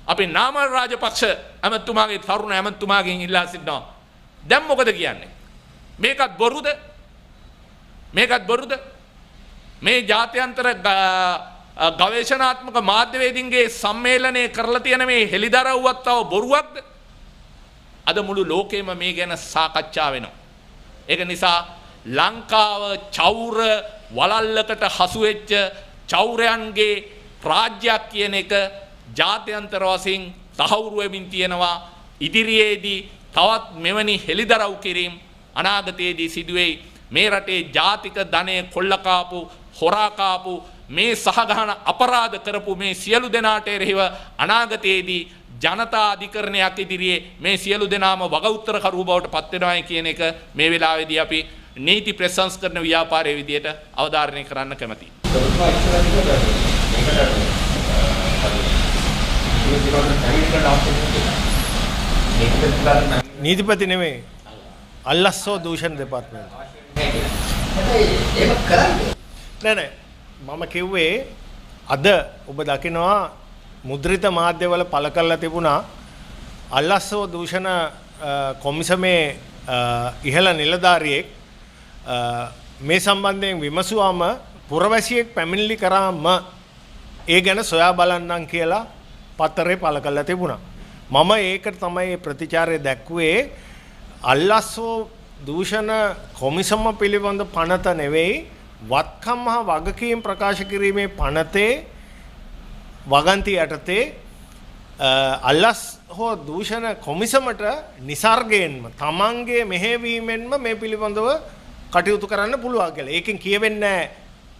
අපි නාමල් රාජපක්ෂ ඇමතුමාගේ තරුණ ඇමතුමාගෙන් ඉල්ලා සිටිනවා. දැන් මොකද කියන්නේ? මේකත් බොරුද? මේකත් බොරුද? මේ ජාත්‍යන්තර ගවේෂණාත්මක මාධ්‍යවේදීන්ගේ සම්මේලනය කරලා තියෙන මේ හෙලිදරව්වත් තව බොරුවක්ද? අද මුළු ලෝකෙම මේ ගැන සාකච්ඡා වෙනවා. ඒක නිසා ලංකාව චෞර වලල්ලකට හසු වෙච්ච චෞරයන්ගේ රාජ්‍යයක් කියන එක ජාත්‍යන්තර වශයෙන් තහවුරු වෙමින් තියෙනවා. ඉදිරියේදී තවත් මෙවැනි හෙලිදරව් කිරීම අනාගතයේදී සිදුවේයි. මේ රටේ ජාතික ධනය කොල්ලකාපු හොරාකාපු මේ සහගහන අපරාධ කරපු මේ සියලු දෙනාට එරෙහිව අනාගතයේදී ජනතා අධිකරණයක් ඉදිරියේ මේ සියලු දෙනාම වග උත්තරකරුවෝ බවට පත් වෙනවායි කියන එක මේ වෙලාවේදී අපි නීති ප්‍රසංස්කරණ ව්‍යාපාරයේ විදියට අවධාරණය කරන්න කැමතියි. නීතිපති නෙමෙයි අල්ලස්සෝ දූෂණ දෙපාර්තමේන්තුව. නෑ මම කිව්වේ අද ඔබ දකිනවා මුද්‍රිත මාධ්‍යවල පළ කරලා තිබුණා අල්ලස්සෝ දූෂණ කොමිසමේ ඉහළ නිලධාරියෙක් මේ සම්බන්ධයෙන් විමසුවාම පුරවැසියෙක් පැමිණිලි කරාම ඒ ගැන සොයා බලන්නම් කියලා පත්තරේ පළ කරලා තිබුණා. මම ඒකට තමයි ප්‍රතිචාරය දැක්ුවේ අල්ලස්සෝ දූෂණ කොමිසම පිළිබඳ පනත නෙවෙයි වත්කම් හා වගකීම් ප්‍රකාශ කිරීමේ පනතේ වගන්ති යටතේ අල්ලස් හෝ දූෂණ කොමිසමට නිසර්ගයෙන්ම තමන්ගේ මෙහෙවීමෙන්ම මේ පිළිබඳව කටයුතු කරන්න පුළුවන් කියලා. ඒකෙන් කියවෙන්නේ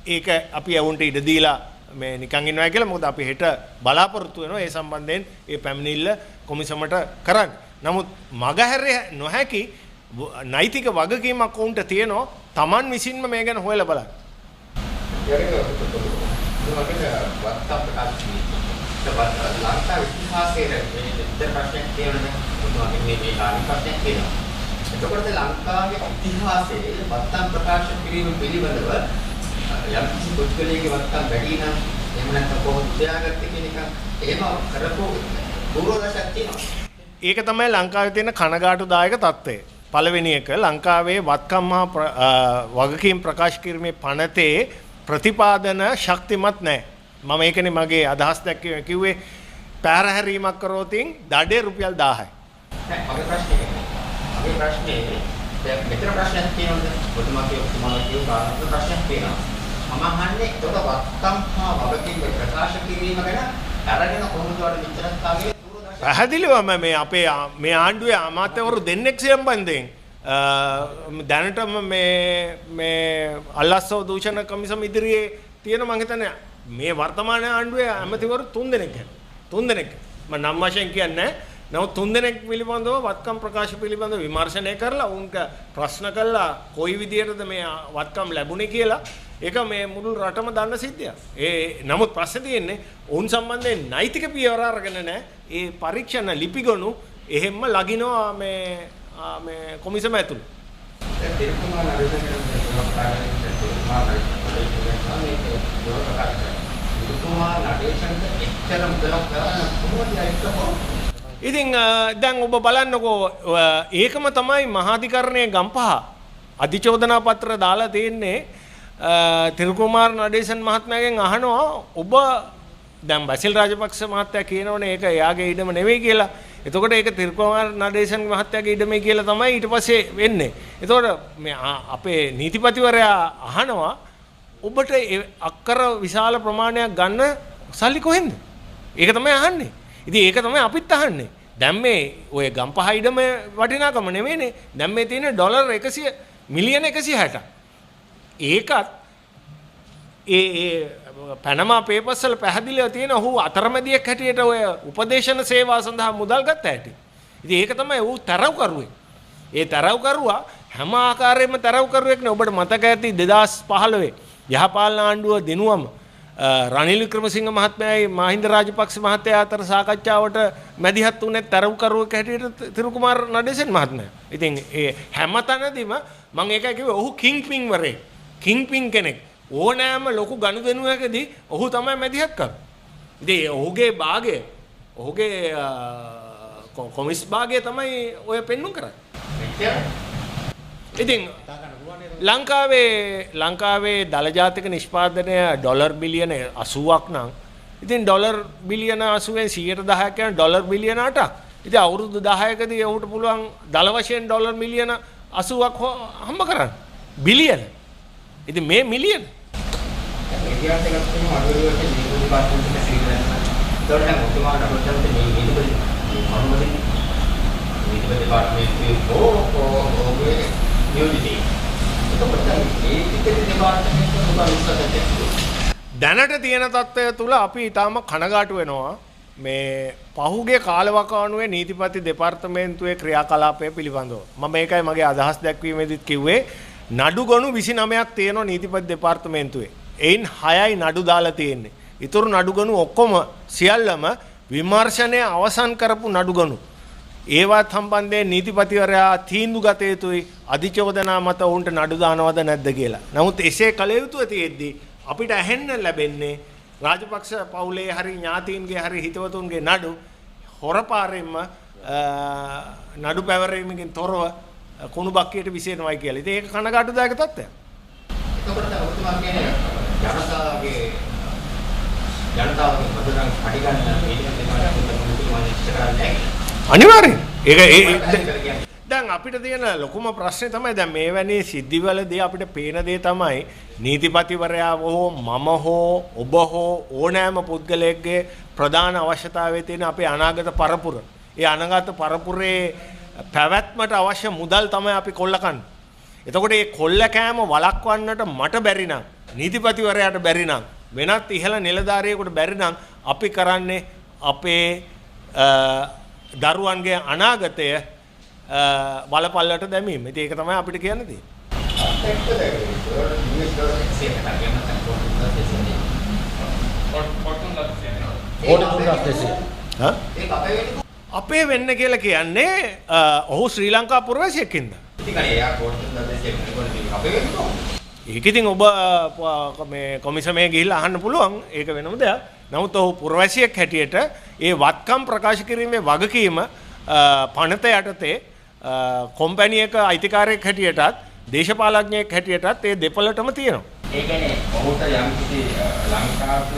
ඒක අපි අවුන්ට ඉඩ දීලා මේ නිකන් ඉන්නවා කියලා. මොකද අපි හෙට බලාපොරොත්තු වෙනවා ඒ සම්බන්ධයෙන් ඒ පැමිණිල්ල කොමිසමට කරන්න. නමුත් මගහැරිය නොහැකි නෛතික වගකීමක් වුන්ට තියෙනවා තමන් විසින්ම මේ ගැන හොයලා බලන්න. ලංකා ඉතිහාසයේ මේ විතර ප්‍රශ්නයක් තියෙනනේ මොනවද මේ කාලික ප්‍රශ්නයක් තියෙනවා. එතකොට ලංකාවේ ඉතිහාසයේ වත්තම් ප්‍රකාශ කිරීම පිළිබඳව යම් කිසි පුද්ගලයෙකුගේ වත්තම් වැඩි නම් එහෙම නැත්නම් කොහොමද උද්‍යාගත්තේ කියන එක එහෙම කරපු පූර්වදශක් තියෙනවා. ඒක තමයි ලංකාවේ තියෙන කනගාටුදායක තත්ත්වය. පළවෙනි එක ලංකාවේ වත්කම් හා වගකීම් ප්‍රකාශ කිරීමේ පනතේ ප්‍රතිපාදන ශක්තිමත් නැහැ. මම ඒකනේ මගේ අදහස් දැක්කේ කිව්වේ පැහැරීමක් කරෝතින් දඩේ රුපියල් 1000යි. මගේ ප්‍රශ්නේ දැන් මෙතන ප්‍රශ්නයක් තියෙනවද? ඔබතුමා කියපු ප්‍රශ්නයක් තියෙනවා. මම අහන්නේ ඒකට වත්කම් හා වගකීම් ප්‍රකාශ කිරීම ගැන අරගෙන කොහොමද වල විචාරකාගේ පැහැදිලිවම මේ අපේ මේ ආණ්ඩුවේ අමාත්‍යවරු දෙන්නෙක් සම්බන්ධයෙන් දැනටම මේ අල්ලස්සෝ දූෂණ කමිසම ඉදිරියේ තියෙන මම හිතන්නේ මේ වර්තමාන ආණ්ඩුවේ ඇමතිවරු 3 දෙනෙක් මම නම් වශයෙන් කියන්නේ නමුත් 3 දෙනෙක් පිළිබඳව වත්කම් ප්‍රකාශ පිළිබඳව විමර්ශනය කරලා උන්ට ප්‍රශ්න කළා කොයි විදියටද මේ වත්කම් ලැබුණේ කියලා ඒක මේ මුළු රටම දන්න සිද්ධියක්. නමුත් ප්‍රශ්නේ තියෙන්නේ උන් සම්බන්ධයෙන් නෛතික පියවර අරගෙන නැහැ. ඒ පරීක්ෂණ ලිපිගොනු එහෙම්ම ලගිනවා මේ කොමිසම ඇතුළේ. ඉතින් දැන් ඔබ බලන්නකෝ ඒකම තමයි මහාධිකරණයේ ගම්පහ අධිචෝදනා පත්‍ර දාලා තියෙන්නේ. තිරුකුමාර නඩේසන් මහත්මයාගෙන් අහනවා ඔබ දැන් බසිල් රාජපක්ෂ මහත්තයා කියනවනේ ඒක එයාගේ ඉඩම නෙවෙයි කියලා. එතකොට ඒක තිරුකුමාර නඩේසන් මහත්තයාගේ ඉඩමයි කියලා තමයි ඊට පස්සේ වෙන්නේ. එතකොට මේ අපේ නීතිපතිවරයා අහනවා ඔබට අක්කර විශාල ප්‍රමාණයක් ගන්න සල්ලි කොහෙන්ද? ඒක තමයි අහන්නේ. ඉතින් ඒක තමයි අපිත් අහන්නේ. දැන් මේ ඔය ගම්පහ ඉඩම වටිනාකම නෙවෙයිනේ. දැන් මේ තියෙන ඩොලර් 100 මිලියන 160ක්. ඒකත් ඒ පැනමා පේපර්ස් වල පැහැදිලිව තියෙන ඔහු අතරමැදියෙක් හැටියට ඔය උපදේශන සේවා සඳහා මුදල් ගත්ත හැටි. ඉතින් ඒක තමයි ඔහු තරව්කරුවෙක්. ඒ තරව්කරුවා හැම ආකාරයෙන්ම තරව්කරුවෙක්නේ. ඔබට මතක ඇති 2015 යහපාලන ආණ්ඩුව දිනුවම රනිල් වික්‍රමසිංහ මහත්මයායි මහින්ද රාජපක්ෂ මහත්තයා අතර සාකච්ඡාවට මැදිහත් වුණේ තරව්කරුවෙක් හැටියට තිරුකුමාර නඩේසන් මහත්මයා. ඉතින් ඒ හැම තැනදීම මම ඒකයි කිව්වේ ඔහු කිංපින් වරේ. කිංපින් කෙනෙක්. ඕනෑම ලොකු ගනුදෙනුවකදී ඔහු තමයි මැදිහත් කරන්නේ. ඉතින් ඔහුගේ භාගය ඔහුගේ කොමිස් භාගය තමයි ඔය පෙන්වුම් කරන්නේ. ඉතින් ලංකාවේ දල ජාතික නිෂ්පාදනය ඩොලර් බිලියන 80ක් නම් ඉතින් ඩොලර් බිලියන 80ෙන් 110ක් කියන ඩොලර් බිලියන 8ක්. ඉතින් අවුරුදු 10කදී ඔහුට පුළුවන් දල වශයෙන් ඩොලර් මිලියන 80ක් හම්බ කරන්න. බිලියන. ඉතින් මේ මිලියන එතකොට මේ ඉතිරි දෙපාර්තමේන්තුව මොකක්ද විශ්වාසයක්? දැනට තියෙන තත්ත්වය තුළ අපි ඊටාම කනගාටු වෙනවා මේ පහුගිය කාලවකවානුවේ නීතිපති දෙපාර්තමේන්තුවේ ක්‍රියාකලාපය පිළිබඳව. මම මේකයි මගේ අදහස් දැක්වීමේදීත් කිව්වේ නඩුගණු 29ක් තියෙනවා නීතිපති දෙපාර්තමේන්තුවේ. එයින් 6යි නඩු දාලා තියෙන්නේ. ඊතුරු නඩුගණු ඔක්කොම සියල්ලම විමර්ශනය අවසන් කරපු නඩුගණු. ඒවත් සම්බන්ධයෙන් නීතිපතිවරයා තීන්දුව ගත යුතුයි අධිචෝදනා මත වුන්ට නඩු දානවද නැද්ද කියලා. නමුත් එසේ කළ යුතුව තියෙද්දී අපිට ඇහෙන්න ලැබෙන්නේ රාජපක්ෂ පවුලේ හරි ඥාතීන්ගේ හරි හිතවතුන්ගේ නඩු හොරපාරෙන්ම නඩු පැවරීමකින් තොරව කුණු බක්කියට විසෙනවයි කියලා. ඉතින් ඒක කනගාටුදායක තත්ත්වයක්. එතකොට ඔබතුමා කියන්නේ ජනතාවගේ මතයන් පරිගණන මේක දෙපාර්තමේන්තුවේ අනිවාර්යෙන්. ඒක දැන් අපිට තියෙන ලොකුම ප්‍රශ්නේ තමයි දැන් මේ වැනි සිද්ධිවලදී අපිට පේන දේ තමයි නීතිපතිවරයා හෝ මම හෝ ඔබ හෝ ඕනෑම පුද්ගලයෙක්ගේ ප්‍රධාන අවශ්‍යතාවය තියෙන අපේ අනාගත පරපුර. ඒ අනාගත පරපුරේ පැවැත්මට අවශ්‍ය මුදල් තමයි අපි කොල්ල කන්නේ. එතකොට මේ කොල්ල කෑම වළක්වන්නට මට බැරි නම් නීතිපතිවරයාට බැරි නම් වෙනත් ඉහළ නිලධාරියෙකුට බැරි නම් අපි කරන්නේ අපේ දරුවන්ගේ අනාගතය වලපල්ලට දැමීම. ඉතින් ඒක තමයි අපිට කියන්න තියෙන්නේ. අපේ වෙන්න කියලා කියන්නේ ඔහු ශ්‍රී ලංකා පුරවැසියෙක්ින්ද. ඒක ඉතින් ඔබ මේ කොමිසමේ ගිහිල්ලා අහන්න පුළුවන්. ඒක වෙනම දෙයක්. නමුත් ඔහු පුරවැසියෙක් හැටියට ඒ වත්කම් ප්‍රකාශ කිරීමේ වගකීම පනත යටතේ කොම්පැනියක අයිතිකාරයෙක් හැටියටත් දේශපාලඥයෙක් හැටියටත් ඒ දෙපළටම තියෙනවා. ඒ කියන්නේ ඔහුට යම් කිසි ලංකාවට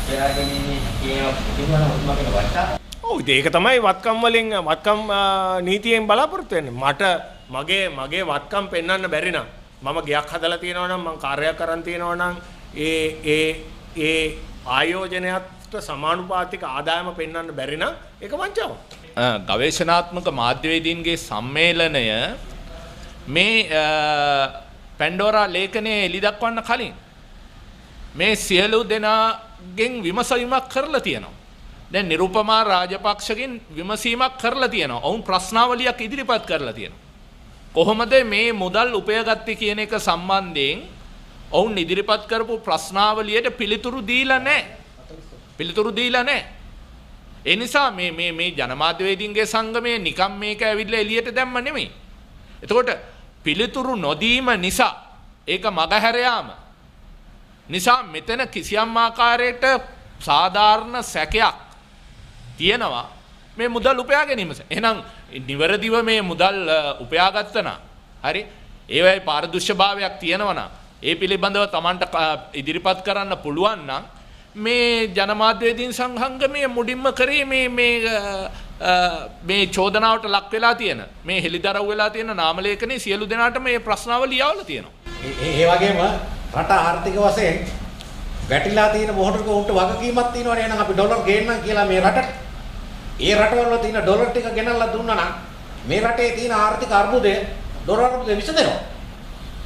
පෙරාගැනීමේ කියන තිබුණා ඔබතුමාගේ වටා. ඔව් ඒක තමයි වත්කම් වලින් වත්කම් නීතියෙන් බලාපොරොත්තු වෙන්නේ. මට මගේ වත්කම් පෙන්වන්න බැරි නම් මම ගයක් හදලා තියෙනවා නම් මම කාර්යයක් කරන් තියෙනවා නම් ඒ ආයෝජනයට සමානුපාතික ආදායම පෙන්වන්න බැරි නම් ඒක වංචාවක්. ගවේෂණාත්මක මාධ්‍යවේදීන්ගේ සම්මේලනය මේ පැන්ඩෝරා ලේඛනයේ එළි දක්වන්න කලින් මේ සියලු දෙනාගෙන් විමසීමක් කරලා තියෙනවා. දැන් නිරුපමා රාජපක්ෂගෙන් විමසීමක් කරලා තියෙනවා. ඔවුන් ප්‍රශ්නාවලියක් ඉදිරිපත් කරලා තියෙනවා. කොහොමද මේ මුදල් උපයගත්තේ කියන එක සම්බන්ධයෙන් ඔවුන් ඉදිරිපත් කරපු ප්‍රශ්නාවලියට පිළිතුරු දීලා නැහැ. ඒ නිසා මේ ජනමාධ්‍යවේදීන්ගේ සංගමයේ නිකම් මේක ඇවිල්ලා එළියට දැම්ම නෙමෙයි. එතකොට පිළිතුරු නොදීම නිසා ඒක මගහැර යාම නිසා මෙතන කිසියම් ආකාරයකට සාධාරණ සැකයක් තියෙනවා මේ මුදල් උපයා ගැනීම. එහෙනම් නිවැරදිව මේ මුදල් උපයාගත්තා නම් හරි ඒවයි පාරදෘශ්‍යභාවයක් තියෙනවා නම් ඒ පිළිබඳව Tamanට ඉදිරිපත් කරන්න පුළුවන් නම් මේ ජනමාධ්‍යවේදීන් සංඝංගමයේ මුඩින්ම කරේ මේ චෝදනාවට ලක් වෙලා තියෙන මේ හෙළිදරව් වෙලා තියෙන නාම ලේඛනයේ සියලු දෙනාට මේ ප්‍රශ්නාවලිය යවලා තියෙනවා. ඒ වගේම රට ආර්ථික වශයෙන් වැටිලා තියෙන මොහොතක උන්ට වගකීමක් තියෙනවනේ. එහෙනම් අපි ඩොලර් ගේන්නම් කියලා මේ රටට ඒ රටවල තියෙන ඩොලර් ටික ගෙනල්ලා දුන්නා නම් මේ රටේ තියෙන ආර්ථික අර්බුදය ඩොලර් අර්බුදය විසඳෙනවා.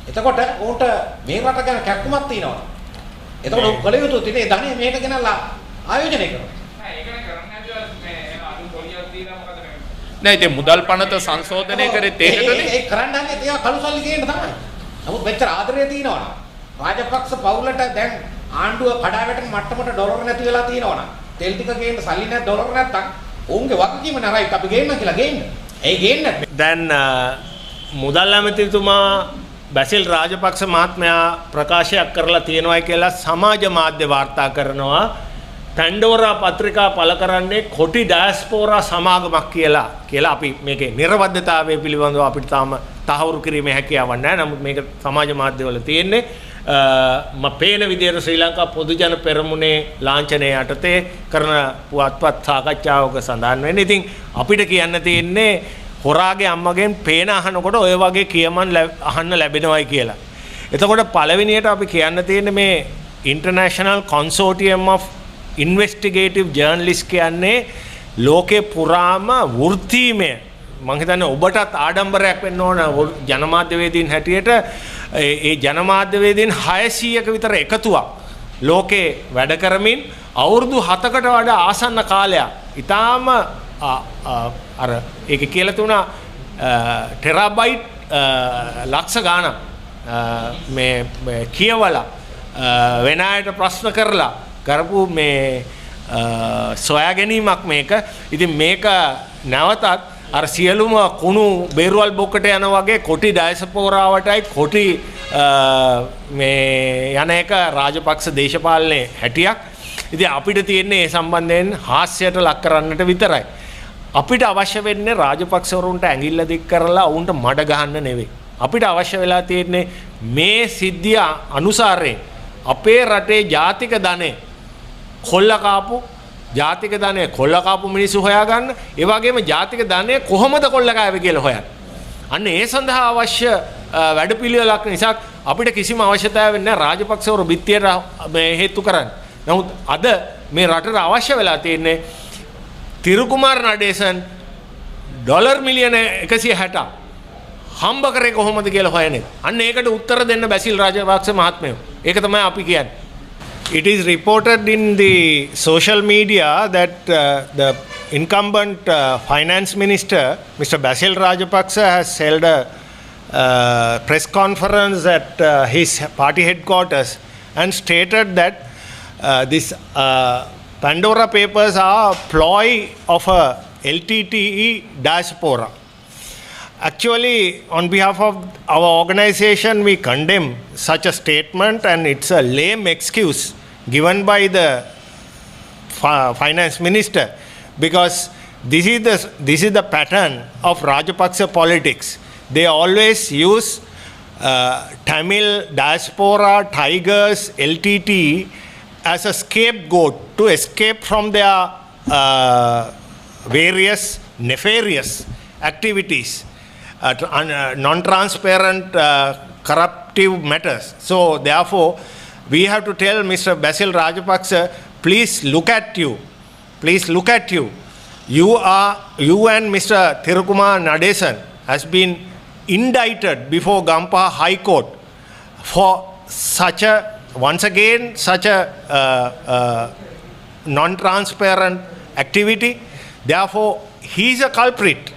එතකොට උන්ට මේ රට ගැන කැක්කුමක් තියෙනවා. එතකොට කල යුතු තිනේ ධනෙ මේක ගෙනල්ලා ආයෝජනය කරනවා. නෑ ඉතින් මුදල් පනත සංශෝධනය කරේ තේරෙන්නේ ඒ කරන්න හන්නේ ඒවා කළු සල්ලි ගේන්න තමයි. නමුත් මෙච්චර ආදරය තියෙනවනම් රාජපක්ෂ පවුලට දැන් ආණ්ඩුව කඩාවැටෙන මට්ටමට ඩොලර් නැති වෙලා තියෙනවනම් තෙල් ටික ගේන්න සල්ලි නැත් ඩොලර් නැත්තම් උන්ගේ වගකීම නරයි අපි ගේන්න කියලා ගේන්න. ඒ ගේන්න දැන් මුදල් ඇමතිතුමා බැසිල් රාජපක්ෂ මහත්මයා ප්‍රකාශයක් කරලා තියෙනවා කියලා සමාජ මාධ්‍ය වාර්තා කරනවා. පැන්ඩෝරා පත්‍රිකා පළ කරන්නේ කොටි ඩයස්පෝරා සමාගමක් කියලා අපි මේකේ නිර්වද්‍යතාවය පිළිබඳව අපිට තාම තහවුරු කිරීමේ හැකියාවක් නැහැ. නමුත් මේක සමාජ මාධ්‍යවල තියෙන්නේ පේන විදිහට ශ්‍රී ලංකා පොදු ජන පෙරමුණේ ලාංඡනය යටතේ කරන පුවත්පත් සාකච්ඡාවක සඳහන් වෙන්නේ. ඉතින් අපිට කියන්න තියෙන්නේ හොරාගේ අම්මගෙන් පේන අහනකොට ඔය වගේ කියමන් අහන්න ලැබෙනවයි කියලා. එතකොට පළවෙනියට අපි කියන්න තියෙන්නේ මේ International Consortium of Investigative Journalists කියන්නේ ලෝකේ පුරාම වෘත්තීමය මම හිතන්නේ ඔබටත් ආඩම්බරයක් වෙන්න ඕන ජනමාධ්‍යවේදීන් හැටියට ඒ ජනමාධ්‍යවේදීන් 600ක විතර එකතුවක් ලෝකේ වැඩ කරමින් අවුරුදු 7කට වඩා ආසන්න කාලයක් ඊටාම අර ඒක කියලා තුනා ටෙරාබයිට් ලක්ෂ ගාණක් මේ කියවලා වෙන අයට ප්‍රශ්න කරලා කරපු මේ සොයා ගැනීමක් මේක. ඉතින් මේක නැවතත් අර සියලුම කුණු බේරුවල් බොක්කට යන වගේ කොටි ඩයස්පෝරාවටයි කොටි මේ යන එක රාජපක්ෂ දේශපාලනයේ හැටියක්. ඉතින් අපිට තියෙන්නේ ඒ සම්බන්ධයෙන් හාස්‍යයට ලක් කරන්නට විතරයි. අපිට අවශ්‍ය වෙන්නේ රාජපක්ෂවරුන්ට ඇඟිල්ල දික් කරලා වුන්ට මඩ ගහන්න නෙවෙයි. අපිට අවශ්‍ය වෙලා තියෙන්නේ මේ සිද්ධිය අනුසාරයෙන් අපේ රටේ ජාතික ධනෙ කොල්ල කාපු ජාතික ධනෙ කොල්ල කාපු මිනිස්සු හොයාගන්න. ඒ වගේම ජාතික ධනෙ කොහොමද කොල්ල කාවේ කියලා හොයන්න. අන්න ඒ සඳහා අවශ්‍ය වැඩපිළිවෙලක් නිසා අපිට කිසිම අවශ්‍යතාවයක් නැහැ රාජපක්ෂවරු බිත්තියට හේතු කරන්න. නමුත් අද මේ රටට අවශ්‍ය වෙලා තියෙන්නේ තිරුකුමාර නඩේසන් ඩොලර් මිලියන 160 හම්බ කරේ කොහොමද කියලා හොයන්නේ. අන්න ඒකට උත්තර දෙන්න බැසිල් රාජපක්ෂ මහත්මයෝ. ඒක තමයි අපි කියන්නේ. It is reported in the social media that the incumbent finance minister, Mr. Basil Rajapaksa, has held a press conference at his party headquarters and stated that this Pandora Papers are a ploy of a LTTE diaspora. Actually, on behalf of our organization, we condemn such a statement, and it's a lame excuse given by the finance minister, because this is the pattern of Rajapaksa politics. They always use Tamil diaspora, tigers, LTTE as a scapegoat to escape from their various nefarious activities, non-transparent corruptive matters. So therefore we have to tell Mr. Basil Rajapaksa, please look at you. You and Mr. Thirukumar Nadesan has been indicted before Gampa High Court for such a non-transparent activity. Therefore he is a culprit.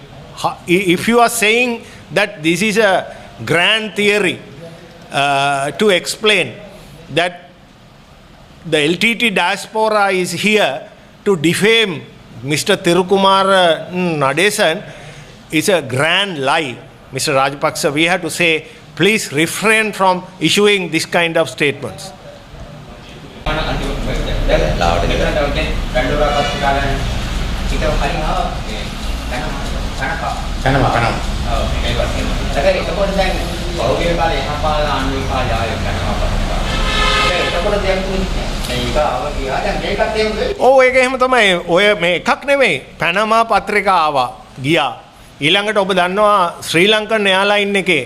If you are saying that this is a grand theory to explain that the LTT diaspora is here to defame Mr. Thirukumar Nadesan, is a grand lie. Mr. Rajapaksa, we have to say, please refrain from issuing this kind of statements. ඒක එහෙම තමයි. ඔය මේ එකක් නෙමෙයි. පැනමා පත්‍රිකා ආවා ගියා. ඊළඟට ඔබ දන්නවා ශ්‍රී ලංකන් එයාලයින් එකේ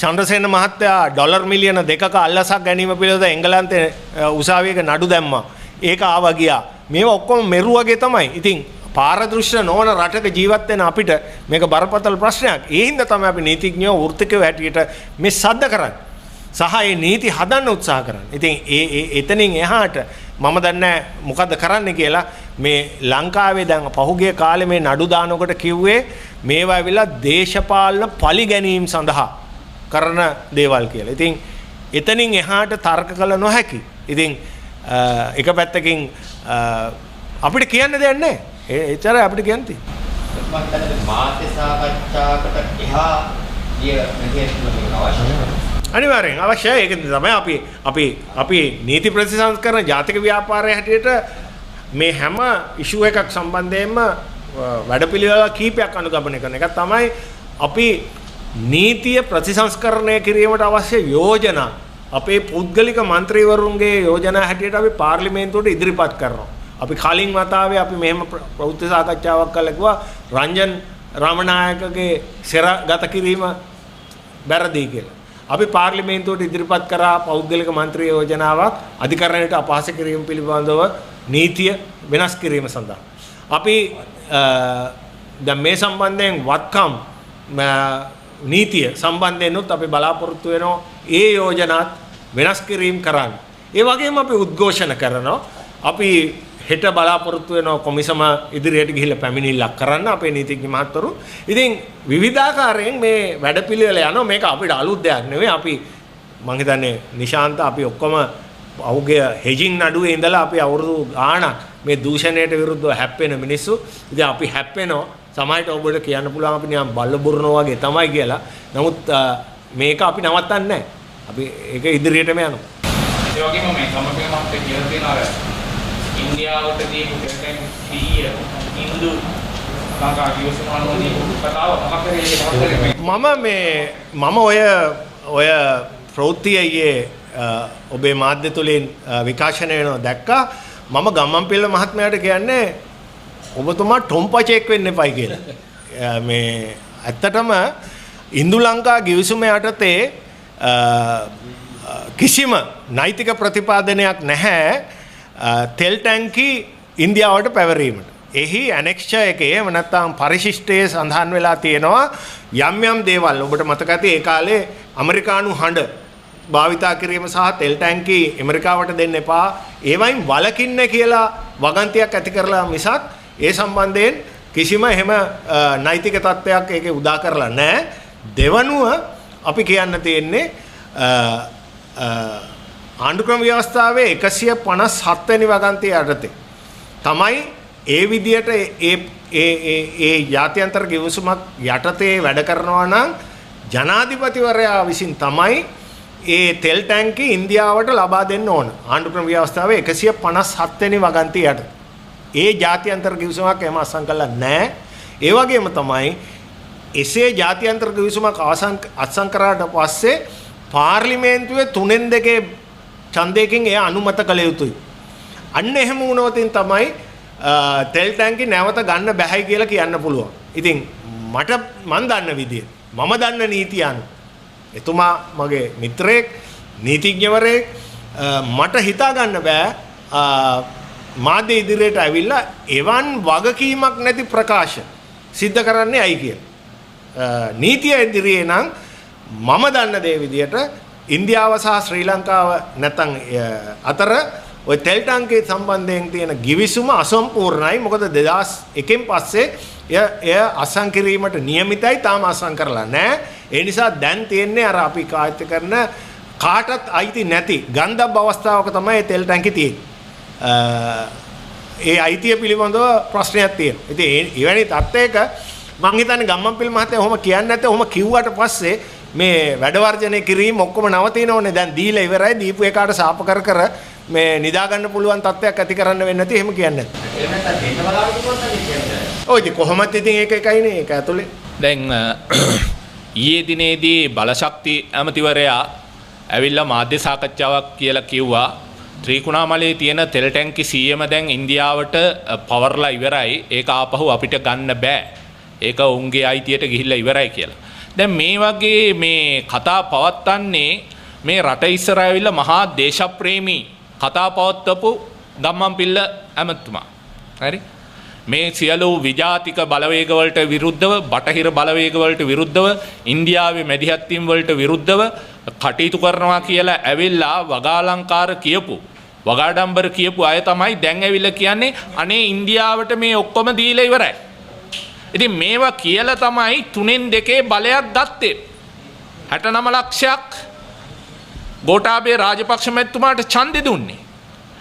චන්ද්‍රසේන මහත්තයා ඩොලර් මිලියන 2ක අල්ලසක් ගැනීම පිළිබඳව එංගලන්තේ උසාවියක නඩු දැම්මා. ඒක ආවා ගියා. මේවා ඔක්කොම මෙරුවගේ තමයි. ඉතින් පාරදෘශ්‍ය නොවන රටක ජීවත් වෙන අපිට මේක බරපතල ප්‍රශ්නයක්. ඒ හින්දා තමයි අපි නීතිඥයෝ වෘත්තිකයෝ හැටියට මේ සද්ද කරන්නේ. සහ ඒ නීති හදන්න උත්සාහ කරන්නේ. ඉතින් එතනින් එහාට මම දන්නේ මොකද්ද කරන්න කියලා. මේ ලංකාවේ දැන් පහුගිය කාලේ මේ නඩු දානකොට කිව්වේ මේවා ඇවිල්ලා දේශපාලන පලි ගැනීම සඳහා කරන දේවල් කියලා. ඉතින් එතනින් එහාට තර්ක කළ නොහැකි. ඉතින් එක පැත්තකින් අපිට කියන්න දෙයක් නැහැ. එච්චරයි අපිට කියන්න තියෙන්නේ. මාධ්‍ය සාකච්ඡාවකට එහා ගිය මෙහෙයුම් අවශ්‍යයි. අනිවාර්යෙන් අවශ්‍යයි. ඒක තමයි අපි නීති ප්‍රතිසංස්කරණ ජාතික ව්‍යාපාරයේ හැටියට මේ හැම ඉෂුව එකක් සම්බන්ධයෙන්ම වැඩපිළිවෙල කීපයක් අනුගමනය කරන එක තමයි අපි නීතිය ප්‍රතිසංස්කරණය කිරීමට අවශ්‍ය යෝජනා අපේ පුද්ගලික මන්ත්‍රීවරුන්ගේ යෝජනා හැටියට අපි පාර්ලිමේන්තුවට ඉදිරිපත් කරනවා. අපි කලින් වතාවේ අපි මෙහෙම ප්‍රවෘත්ති සාකච්ඡාවක් කළා කිව්වා රංජන් රාමනායකගේ සෙරගත කිරීම වැරදි කියලා. අපි පාර්ලිමේන්තුවට ඉදිරිපත් කරා පෞද්ගලික මන්ත්‍රී යෝජනාවක් අධිකරණයට අපහාස කිරීම පිළිබඳව නීතිය වෙනස් කිරීම සඳහා. අපි දැන් මේ සම්බන්ධයෙන් වත්කම් නීතිය සම්බන්ධයෙන්ුත් අපි බලාපොරොත්තු වෙනවා ඒ යෝජනාත් වෙනස් කිරීම කරන්න. ඒ වගේම අපි උද්ඝෝෂණ කරනවා. අපි හෙට බලාපොරොත්තු වෙනවා කොමිසම ඉදිරියට ගිහිල්ලා පැමිණිල්ලක් කරන්න අපේ නීතිඥ මහත්වරු. ඉතින් විවිධාකාරයෙන් මේ වැඩපිළිවෙල යනවා. මේක අපිට අලුත් දෙයක් නෙවෙයි. අපි මම හිතන්නේ නිශාන්ත අපි ඔක්කොම අවුගේ හෙජින් නඩුවේ ඉඳලා අපි අවුරුදු ගාණක් මේ දූෂණයට විරුද්ධව හැප්පෙන මිනිස්සු. ඉතින් අපි හැප්පෙනවා. සමහරට ඔබට කියන්න පුළුවන් අපි නිකන් බල්ල බුරනවා වගේ තමයි කියලා. නමුත් මේක අපි නවත්තන්නේ නැහැ. අපි ඒක ඉදිරියටම යනවා. ඒ වගේම මේ සමගිය මහත්තයා කියලා තියෙනවා ඉන්දියාවට දීපු දෙකෙන් 100 හින්දු ලංකා කිව්වසමානෝදී කතාව මම ඔය ප්‍රවෘත්තියේ ඔබේ මාධ්‍ය තුලින් විකාශනය වෙනවා දැක්කා. මම ගම්මන්පිල්ල මහත්මයාට කියන්නේ ඔබතුමා ටොම්පචෙක් වෙන්න එපයි කියලා. මේ ඇත්තටම ඉන්දු ලංකා ගිවිසුම යටතේ කිසිම නෛතික ප්‍රතිපාදනයක් නැහැ තෙල් ටැංකි ඉන්දියාවට පැවරීමට. එහි ඇනෙක්ෂ එකේ එහෙම නැත්නම් පරිශිෂ්ටයේ සඳහන් වෙලා තියෙනවා යම් දේවල්. ඔබට මතක ඇති ඒ කාලේ ඇමරිකානු හඬ භාවිතා කිරීම සහ තෙල් ටැංකි ඇමරිකාවට දෙන්න එපා. ඒවයින් වලකින්න කියලා වගන්තියක් ඇති කරලා මිසක් ඒ සම්බන්ධයෙන් කිසිම එහෙම නෛතික තත්ත්වයක් ඒකේ උදා කරලා නැහැ. දෙවනුව අපි කියන්න තියෙන්නේ ආණ්ඩුක්‍රම ව්‍යවස්ථාවේ 157 වෙනි වගන්තිය යටතේ තමයි ඒ විදියට ඒ ජාත්‍යන්තර ගිවිසුමක් යටතේ වැඩ කරනවා නම් ජනාධිපතිවරයා විසින් තමයි ඒ තෙල් ටැංකි ඉන්දියාවට ලබා දෙන්න ඕන. ආණ්ඩුක්‍රම ව්‍යවස්ථාවේ 157 වෙනි වගන්තිය යටතේ ඒ ජාත්‍යන්තර ගිවිසුමක් එහෙම අත්සන් කළා නැහැ. ඒ වගේම තමයි එසේ ජාත්‍යන්තර ගිවිසුමක් අත්සන් කරාට පස්සේ පාර්ලිමේන්තුවේ 3/2 ඡන්දයකින් එය අනුමත කළ යුතුයි. අන්න එහෙම වුණොතින් තමයි තෙල් ටැංකි නැවත ගන්න බැහැයි කියලා කියන්න පුළුවන්. ඉතින් මම දන්න විදිය මම දන්න නීතිය අනුව එතුමා මගේ මිත්‍රයෙක් නීතිඥවරයෙක් මට හිතා ගන්න බෑ මාධ්‍ය ඉදිරියට ඇවිල්ලා එවන් වගකීමක් නැති ප්‍රකාශ සිද්ධ කරන්නේ ඇයි කියලා. නීතිය ඉදිරියේ නම් මම දන්න දේ විදියට ඉන්දියාව සහ ශ්‍රී ලංකාව නැත්නම් අතර ඔය තෙල් ටැංකිය සම්බන්ධයෙන් තියෙන ගිවිසුම අසම්පූර්ණයි. මොකද 2001න් පස්සේ එය අත්සන් කිරීමට නියමිතයි. තාම අත්සන් කරලා නැහැ. ඒ නිසා දැන් තියෙන්නේ අර අපි කායිත කරන කාටත් අයිති නැති ගන්ධබ්බ අවස්ථාවක තමයි මේ තෙල් ටැංකිය තියෙන්නේ. ඒ අයිතිය පිළිබඳව ප්‍රශ්නයක් තියෙනවා. ඉතින් එවැනි තත්ත්වයක මං හිතන්නේ ගම්මන්පිල් මහත්තයා ඔහොම කියන්නේ නැත්නම් ඔහොම කිව්වට පස්සේ මේ වැඩ වර්ජනය කිරීම ඔක්කොම නවතිනෝනේ. දැන් දීලා ඉවරයි. දීපු එකාට සාප කර මේ නිදා ගන්න පුළුවන් තත්ත්වයක් ඇති කරන්න වෙන්නේ නැති එහෙම කියන්නේ නැත්නම්. එහෙම නැත්නම් දෙන්න බලාපොරොත්තු වෙනවා කියන්නේ. ඔය ඉතින් කොහොමද ඉතින් ඒක එකයිනේ ඒක ඇතුලේ. දැන් ඊයේ දිනේදී බලශක්ති ඇමතිවරයා ඇවිල්ලා මාධ්‍ය සාකච්ඡාවක් කියලා කිව්වා ත්‍රිකුණාමලයේ තියෙන තෙල් ටැංකි 100ම දැන් ඉන්දියාවට පවර්ලා ඉවරයි. ඒක ආපහු අපිට ගන්න බෑ. ඒක උන්ගේ අයිතියට ගිහිල්ලා ඉවරයි කියලා. දැන් මේ වගේ මේ කතා පවත්න්නේ මේ රට ඉස්සර ඇවිල්ලා මහා දේශප්‍රේමී කතා පවත්වපු ගම්මන්පිල්ල ඇමතුමා. හරි? මේ සියලු විජාතික බලවේගවලට විරුද්ධව, බටහිර බලවේගවලට විරුද්ධව, ඉන්දියාවේ මැදිහත්වීම් වලට විරුද්ධව කටයුතු කරනවා කියලා ඇවිල්ලා වගාලංකාර කියපු, වගාඩම්බර කියපු අය තමයි දැන් ඇවිල්ලා කියන්නේ අනේ ඉන්දියාවට මේ ඔක්කොම දීලා ඉවරයි. ඉතින් මේවා කියලා තමයි 3/2 බලයක් ගත්තේ. 69 ලක්ෂයක් ගෝඨාභය රාජපක්ෂ මැතිතුමාට ඡන්දෙ දුන්නේ.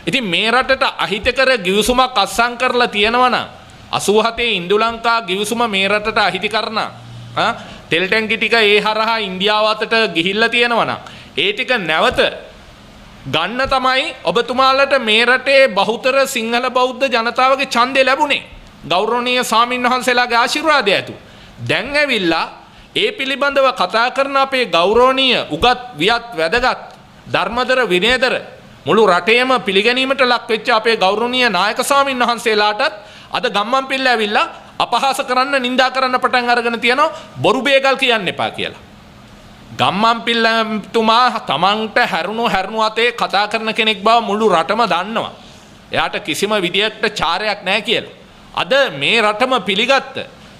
ඉතින් මේ රටට අහිතකර ගිවිසුමක් අත්සන් කරලා තියෙනවා නම් 87 ඉන්දු ලංකා ගිවිසුම මේ රටට අහිති කරන තෙල් ටැංකි ටික ඒ හරහා ඉන්දියාව අතට ගිහිල්ලා තියෙනවා නම් ඒ ටික නැවත ගන්න තමයි ඔබතුමාලට මේ රටේ බහුතර සිංහල බෞද්ධ ජනතාවගේ ඡන්දය ලැබුණේ. ගෞරවනීය ස්වාමීන් වහන්සේලාගේ ආශිර්වාදය ඇතු. දැන් ඇවිල්ලා ඒ පිළිබඳව කතා කරන අපේ ගෞරවනීය උගත් වියත් වැදගත් ධර්මදර විනයදර මුළු රටේම පිළිගැනීමට ලක් වෙච්ච අපේ ගෞරවනීය නායක ස්වාමීන් වහන්සේලාටත් අද ගම්මන්පිල්ල ඇවිල්ලා අපහාස කරන්න නිඳා කරන්න පටන් අරගෙන තියෙනවා බොරු බේගල් කියන්න එපා කියලා. ගම්මන්පිල්ලතුමා තමන්ට හැරුණු අතේ කතා කරන කෙනෙක් බව මුළු රටම දන්නවා. එයාට කිසිම විදියකට චාරයක් නැහැ කියලා. අද මේ රටම පිළිගත්ත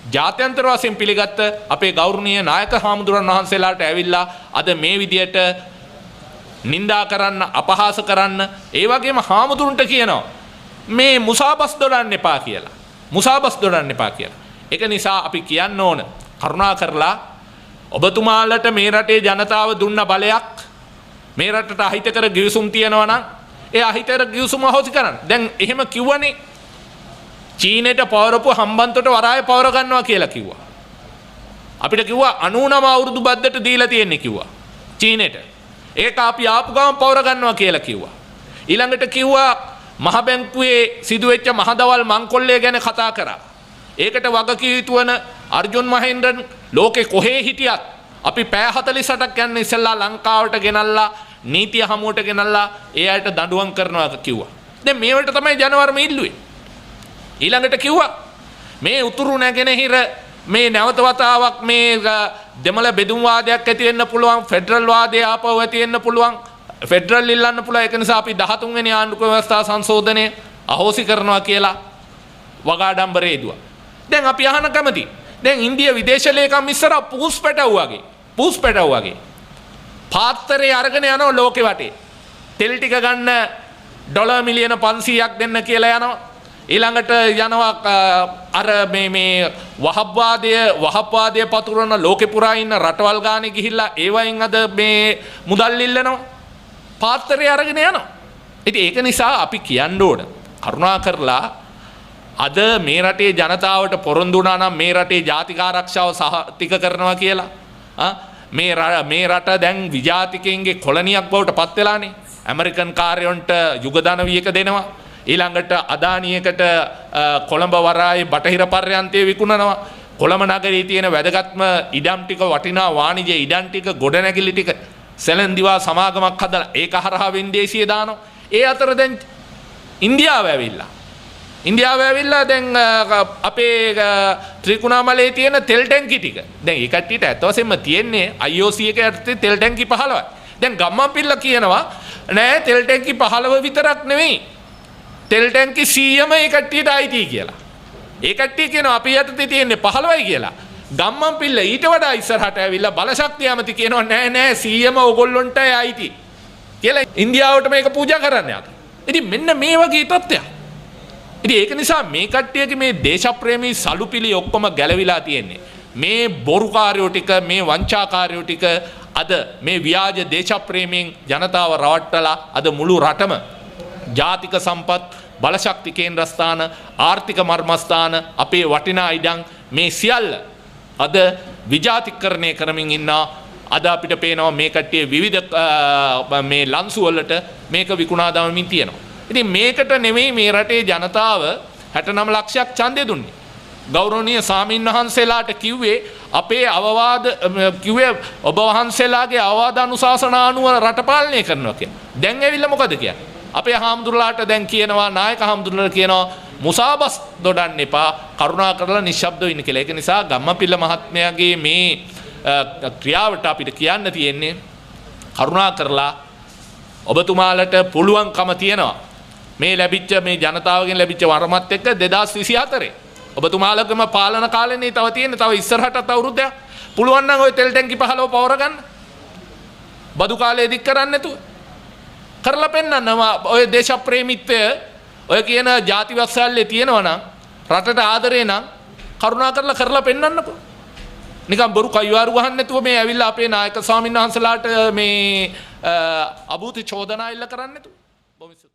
ජාත්‍යන්තර වශයෙන් පිළිගත්ත අපේ ගෞරවනීය නායක හාමුදුරන් වහන්සේලාට ඇවිල්ලා අද මේ විදියට නින්දා කරන්න අපහාස කරන්න ඒ වගේම හාමුදුරන්ට කියනවා මේ මුසාබස් දොඩන්න එපා කියලා. මුසාබස් දොඩන්න එපා කියලා. ඒක නිසා අපි කියන්න ඕන කරුණා කරලා ඔබතුමාලට මේ රටේ ජනතාව දුන්න බලයක් මේ රටට අහිතකර ගිවිසුම් තියෙනවා නම් ඒ අහිතකර ගිවිසුම අහෝසි කරන්න. දැන් එහෙම කිව්වනේ චීනෙට පවරපු හම්බන්තොට වරාය පවර ගන්නවා කියලා කිව්වා. අපිට කිව්වා 99 අවුරුදු බද්දට දීලා තියෙන්නේ කිව්වා චීනෙට. ඒක අපි ආපු ගමන් පවර ගන්නවා කියලා කිව්වා. ඊළඟට කිව්වා මහ බැංකුවේ සිදුවෙච්ච මහදවල් මංකොල්ලය ගැන කතා කරා. ඒකට වගකිය යුතු වන අර්ජුන් මහේන්ද්‍රන් ලෝකේ කොහේ හිටියත් අපි පැය 48ක් යන ඉස්සෙල්ලා ලංකාවට ගෙනල්ලා නීතිය හමුවට ගෙනල්ලා ඒ අයට දඬුවම් කරනවා කිව්වා. දැන් මේවට තමයි ජනවරම ඉල්ලුවේ. ඊළඟට කිව්වා මේ උතුරු නැගෙනහිර මේ නැවත වතාවක් මේ දෙමළ බෙදුම් වාදයක් ඇති වෙන්න පුළුවන් ෆෙඩරල් වාදය ආපහු ඇති වෙන්න පුළුවන් ෆෙඩරල් ඉල්ලන්න පුළුවන් ඒක නිසා අපි 13 වෙනි ආණ්ඩුක්‍රම ව්‍යවස්ථා සංශෝධනය අහෝසි කරනවා කියලා වගාඩම්බරේ දුවා. දැන් අපි අහන කැමති දැන් ඉන්දියා විදේශ ලේකම් ඉස්සර පූස් පැටව් වගේ පාත්තරේ අරගෙන යනවා ලෝකෙ වටේ තෙල් ටික ගන්න ඩොලර් මිලියන 500ක් දෙන්න කියලා යනවා. ඊළඟට යනවා අර මේ වහබ්වාදය පතුරවන ලෝකෙ පුරා ඉන්න රටවල් ගානේ ගිහිල්ලා ඒවයින් අද මේ මුදල් ඉල්ලනවා පාත්තරේ අරගෙන යනවා. ඉතින් ඒක නිසා අපි කියන්න ඕන කරුණා කරලා අද මේ රටේ ජනතාවට පොරොන්දු වුණා නම් මේ රටේ ජාතික ආරක්ෂාව සහතික කරනවා කියලා මේ රට දැන් විජාතිකයන්ගේ කොලනියක් බවට පත් වෙලානේ. ඇමරිකන් කාර්යොන්ට යුගධන වියක දෙනවා. ඊළඟට අදානියකට කොළඹ වරායේ බටහිර පර්යන්තයේ විකුණනවා. කොළඹ නගරයේ තියෙන වැදගත්ම ඉඩම් ටික වටිනා වාණිජ ඉඩම් ටික ගොඩනැගිලි ටික සෙලන්දිවා සමාගමක් හදලා ඒක හරහා වෙන්දේසිය දානවා. ඒ අතර දැන් ඉන්දියාව ඇවිල්ලා දැන් අපේ ත්‍රිකුණාමලයේ තියෙන තෙල් ටැංකි ටික දැන් ඒ කට්ටියට ඇත්ත වශයෙන්ම තියෙන්නේ IOC එක යටතේ තෙල් ටැංකි 15යි. දැන් ගම්මන්පිල්ල කියනවා නෑ තෙල් ටැංකි 15 විතරක් නෙවෙයි තෙල් ටැංකි 100ම ඒ කට්ටියට අයිති කියලා. ඒ කට්ටිය කියනවා අපි යටතේ තියෙන්නේ 15යි කියලා. ගම්මන්පිල්ල ඊට වඩා ඉස්සරහට ඇවිල්ලා බලශක්තිය ඇමති කියනවා නෑ 100ම ඕගොල්ලොන්ටයි අයිති කියලා ඉන්දියාවට මේක පූජා කරන්න යනවා. ඉතින් මෙන්න මේ වගේ තත්ත්වයක්. ඉතින් ඒක නිසා මේ කට්ටියගේ මේ දේශප්‍රේමී සලුපිලි ඔක්කොම ගැලවිලා තියෙන්නේ. මේ බොරුකාරයෝ ටික මේ වංචාකාරයෝ ටික අද මේ ව්‍යාජ දේශප්‍රේමීන් ජනතාව රවට්ටලා අද මුළු රටම ජාතික සම්පත් බලශක්ති කේන්ද්‍රස්ථාන ආර්ථික මර්මස්ථාන අපේ වටිනා ඉඩම් මේ සියල්ල අද විජාතිකරණය කරමින් ඉන්නා. අද අපිට පේනවා මේ කට්ටිය විවිධ මේ ලන්සු වලට මේක විකුණා දමමින් තියෙනවා. ඉතින් මේකට නෙමෙයි මේ රටේ ජනතාව 69 ලක්ෂයක් ඡන්දය දුන්නේ. ගෞරවනීය සාමින් වහන්සේලාට කිව්වේ අපේ අවවාද කිව්වේ ඔබ වහන්සේලාගේ අවවාද අනුශාසනා අනුව රට පාලනය කරනවා කියලා. දැන් ඇවිල්ලා මොකද කියන්නේ? අපේ හාමුදුරුවලාට දැන් කියනවා නායක හාමුදුරුවෝ කියනවා මුසාබස් දොඩන්න එපා කරුණා කරලා නිශ්ශබ්ද වෙන්න කියලා. ඒක නිසා ගම්මපිල්ල මහත්මයාගේ මේ ක්‍රියාවට අපිට කියන්න තියෙන්නේ කරුණා කරලා ඔබතුමාලට පුළුවන්කම තියෙනවා මේ ලැබිච්ච මේ ජනතාවගෙන් ලැබිච්ච වරමත් එක්ක 2024 ඔබතුමාලගේම පාලන කාලෙනේ තව තියෙන්නේ තව ඉස්සරහටත් අවුරුද්දක් පුළුවන් නම් ওই තෙල් ටැංකි 15 පවර ගන්න බදු කාලේ දික් කරන්නේ නැතුව කරලා පෙන්නන්න ඔය දේශප්‍රේමීත්වය ඔය කියන ಜಾති වස්සල්ලේ තියෙනවා නම් රටට ආදරේ නම් කරුණා කරලා පෙන්නන්නකෝ. නිකන් බොරු කයිවාරු ගහන්න නැතුව මේ ඇවිල්ලා අපේ නායක ස්වාමීන් වහන්සේලාට මේ අභූත චෝදනා ඉල්ල කරන්නේ නැතුව.